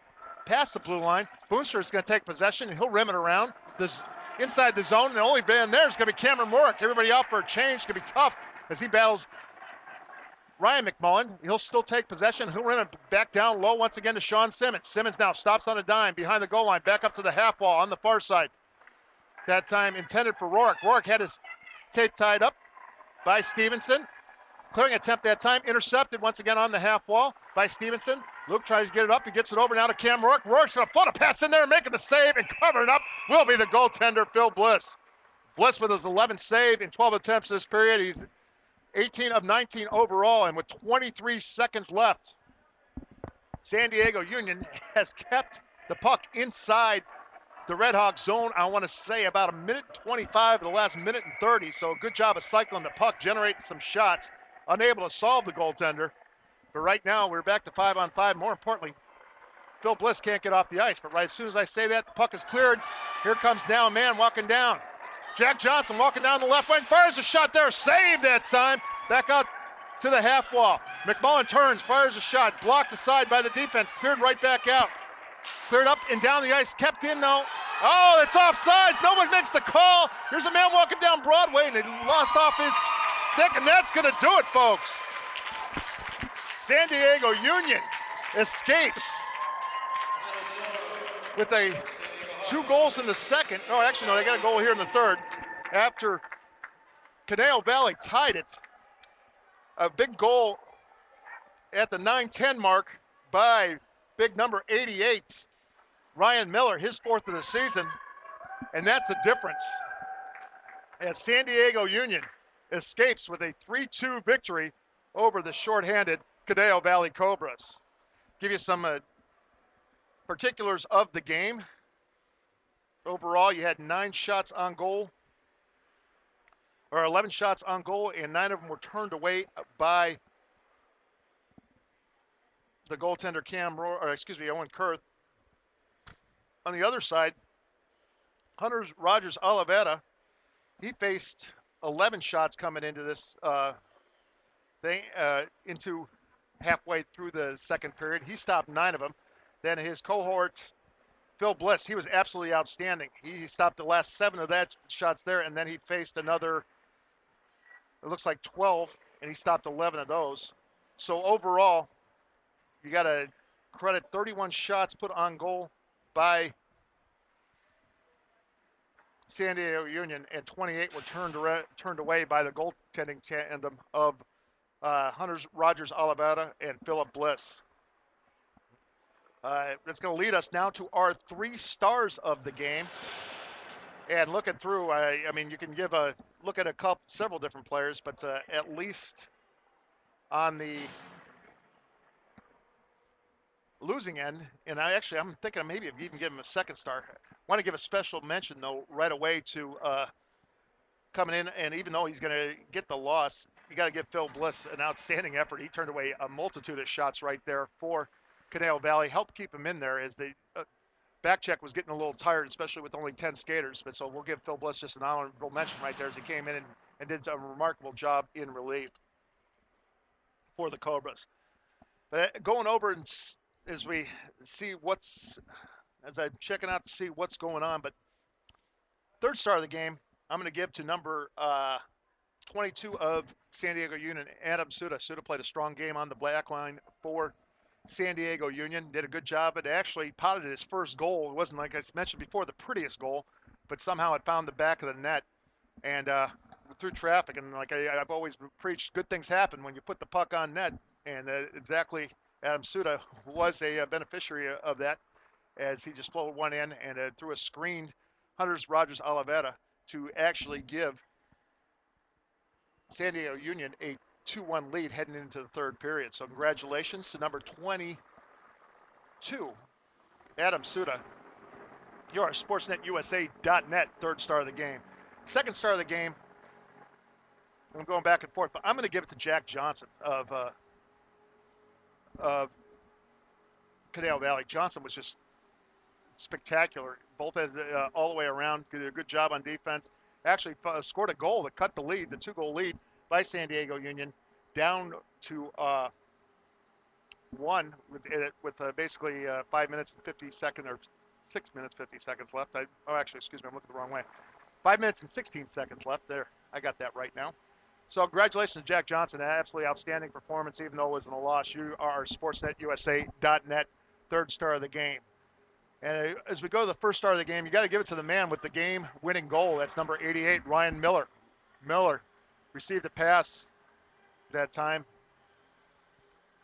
past the blue line. Boonstra is going to take possession, and he'll rim it around. This inside the zone, and the only man there is going to be Cameron Morick. Everybody out for a change. It's going to be tough as he battles Ryan McMullen. He'll still take possession. He'll rim it back down low once again to Sean Simmons. Simmons now stops on a dime behind the goal line, back up to the half wall on the far side. That time intended for Rourke. Rourke had his tape tied up by Stevenson. Clearing attempt that time, intercepted once again on the half wall by Stevenson. Luke tries to get it up. He gets it over now to Cam Rourke. Rourke's going to float a pass in there, making the save, and covering up will be the goaltender, Phil Bliss. Bliss with his 11th save in 12 attempts this period. He's 18 of 19 overall, and with 23 seconds left, San Diego Union has kept the puck inside the Red Hawk zone, I want to say about a minute 25 to the last minute and 30. So a good job of cycling the puck, generating some shots. Unable to solve the goaltender. But right now, we're back to 5-on-5. More importantly, Phil Bliss can't get off the ice. But right as soon as I say that, the puck is cleared. Here comes now a man walking down. Jack Johnson walking down the left wing, fires a shot there, saved that time. Back out to the half wall. McMullen turns, fires a shot, blocked aside by the defense, cleared right back out. Cleared up and down the ice, kept in though. Oh, it's offsides. Nobody makes the call. Here's a man walking down Broadway and he lost off his stick, and that's going to do it, folks. San Diego Union escapes with 2 goals in the second. Oh, actually, no, they got a goal here in the third after Conejo Valley tied it. A big goal at the 9:10 mark by big number 88, Ryan Miller, his 4th of the season, and that's the difference. As San Diego Union escapes with a 3-2 victory over the shorthanded Conejo Valley Cobras. Give you some particulars of the game. Overall, you had 9 shots on goal, or 11 shots on goal, and 9 of them were turned away by the goaltender Owen Kurth. On the other side, Rogers Oliveira, he faced 11 shots coming into this into halfway through the second period. He stopped 9 of them. Then his cohort, Phil Bliss, he was absolutely outstanding. He stopped the last 7 of that shots there, and then he faced another, it looks like 12, and he stopped 11 of those. So overall, you got to credit 31 shots put on goal by San Diego Union, and 28 were turned away by the goaltending tandem of Rogers Oliveira and Philip Bliss. That's going to lead us now to our 3 stars of the game. And looking through, I mean, you can give a look at several different players, but at least on the losing end, and I'm thinking of maybe even give him a 2nd star. I want to give a special mention, though, right away to coming in, and even though he's going to get the loss, you got to give Phil Bliss an outstanding effort. He turned away a multitude of shots right there for Conejo Valley, helped keep him in there as the back check was getting a little tired, especially with only 10 skaters. But so we'll give Phil Bliss just an honorable mention right there as he came in and did a remarkable job in relief for the Cobras. But going over and as we see as I'm checking out to see what's going on, but 3rd star of the game, I'm going to give to number 22 of San Diego Union, Adam Suda. Suda played a strong game on the black line for San Diego Union, did a good job. It actually potted his first goal. It wasn't, like I mentioned before, the prettiest goal, but somehow it found the back of the net and through traffic. And like I've always preached, good things happen when you put the puck on net, and exactly Adam Suda was a beneficiary of that as he just floated one in and threw a screened Rogers Oliveira to actually give San Diego Union a 2-1 lead heading into the 3rd period. So congratulations to number 22, Adam Suda. You're SportsNetUSA.net 3rd star of the game. 2nd star of the game, I'm going back and forth, but I'm going to give it to Jack Johnson of Conejo Valley. Johnson was just spectacular, both as all the way around. Did a good job on defense. Actually scored a goal that cut the lead, the 2-goal lead by San Diego Union, down to 1 with basically 5 minutes and 50 seconds, or 6 minutes 50 seconds left. I'm looking the wrong way. 5 minutes and 16 seconds left. There, I got that right now. So congratulations to Jack Johnson, an absolutely outstanding performance, even though it wasn't a loss. You are SportsNetUSA.net 3rd star of the game. And as we go to the 1st star of the game, you got to give it to the man with the game-winning goal. That's number 88, Ryan Miller. Miller received a pass that time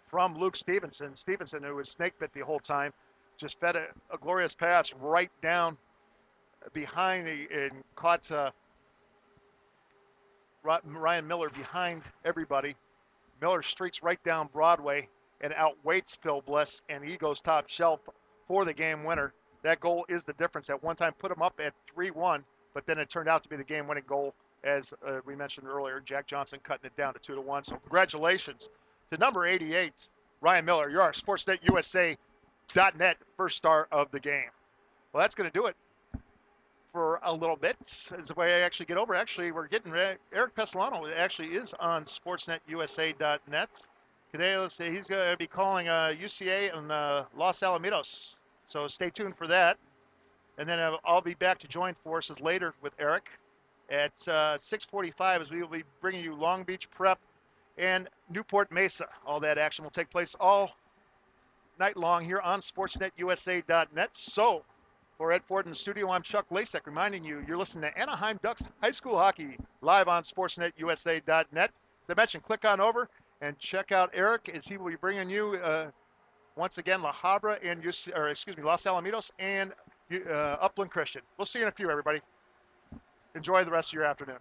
from Luke Stevenson. Stevenson, who was snake bit the whole time, just fed a glorious pass right down behind and caught Ryan Miller behind everybody. Miller streaks right down Broadway and outweights Phil Bliss, and he goes top shelf for the game winner. That goal is the difference. At one time put him up at 3-1, but then it turned out to be the game-winning goal, as we mentioned earlier, Jack Johnson cutting it down to 2-1. So congratulations to number 88, Ryan Miller. You're our SportsNetUSA .net first star of the game. Well, that's going to do it for a little bit. As the way I actually get over. Actually, we're getting Eric Pesolano actually is on SportsNetUSA.net. Today, let's say he's going to be calling UCA and Los Alamitos. So stay tuned for that. And then I'll be back to join forces later with Eric at 6:45 as we will be bringing you Long Beach Prep and Newport Mesa. All that action will take place all night long here on SportsNetUSA.net. So, for Ed Ford in the studio, I'm Chuck Lasek reminding you you're listening to Anaheim Ducks High School Hockey live on SportsNetUSA.net. As I mentioned, click on over and check out Eric as he will be bringing you once again La Habra and Los Alamitos and Upland Christian. We'll see you in a few, everybody. Enjoy the rest of your afternoon.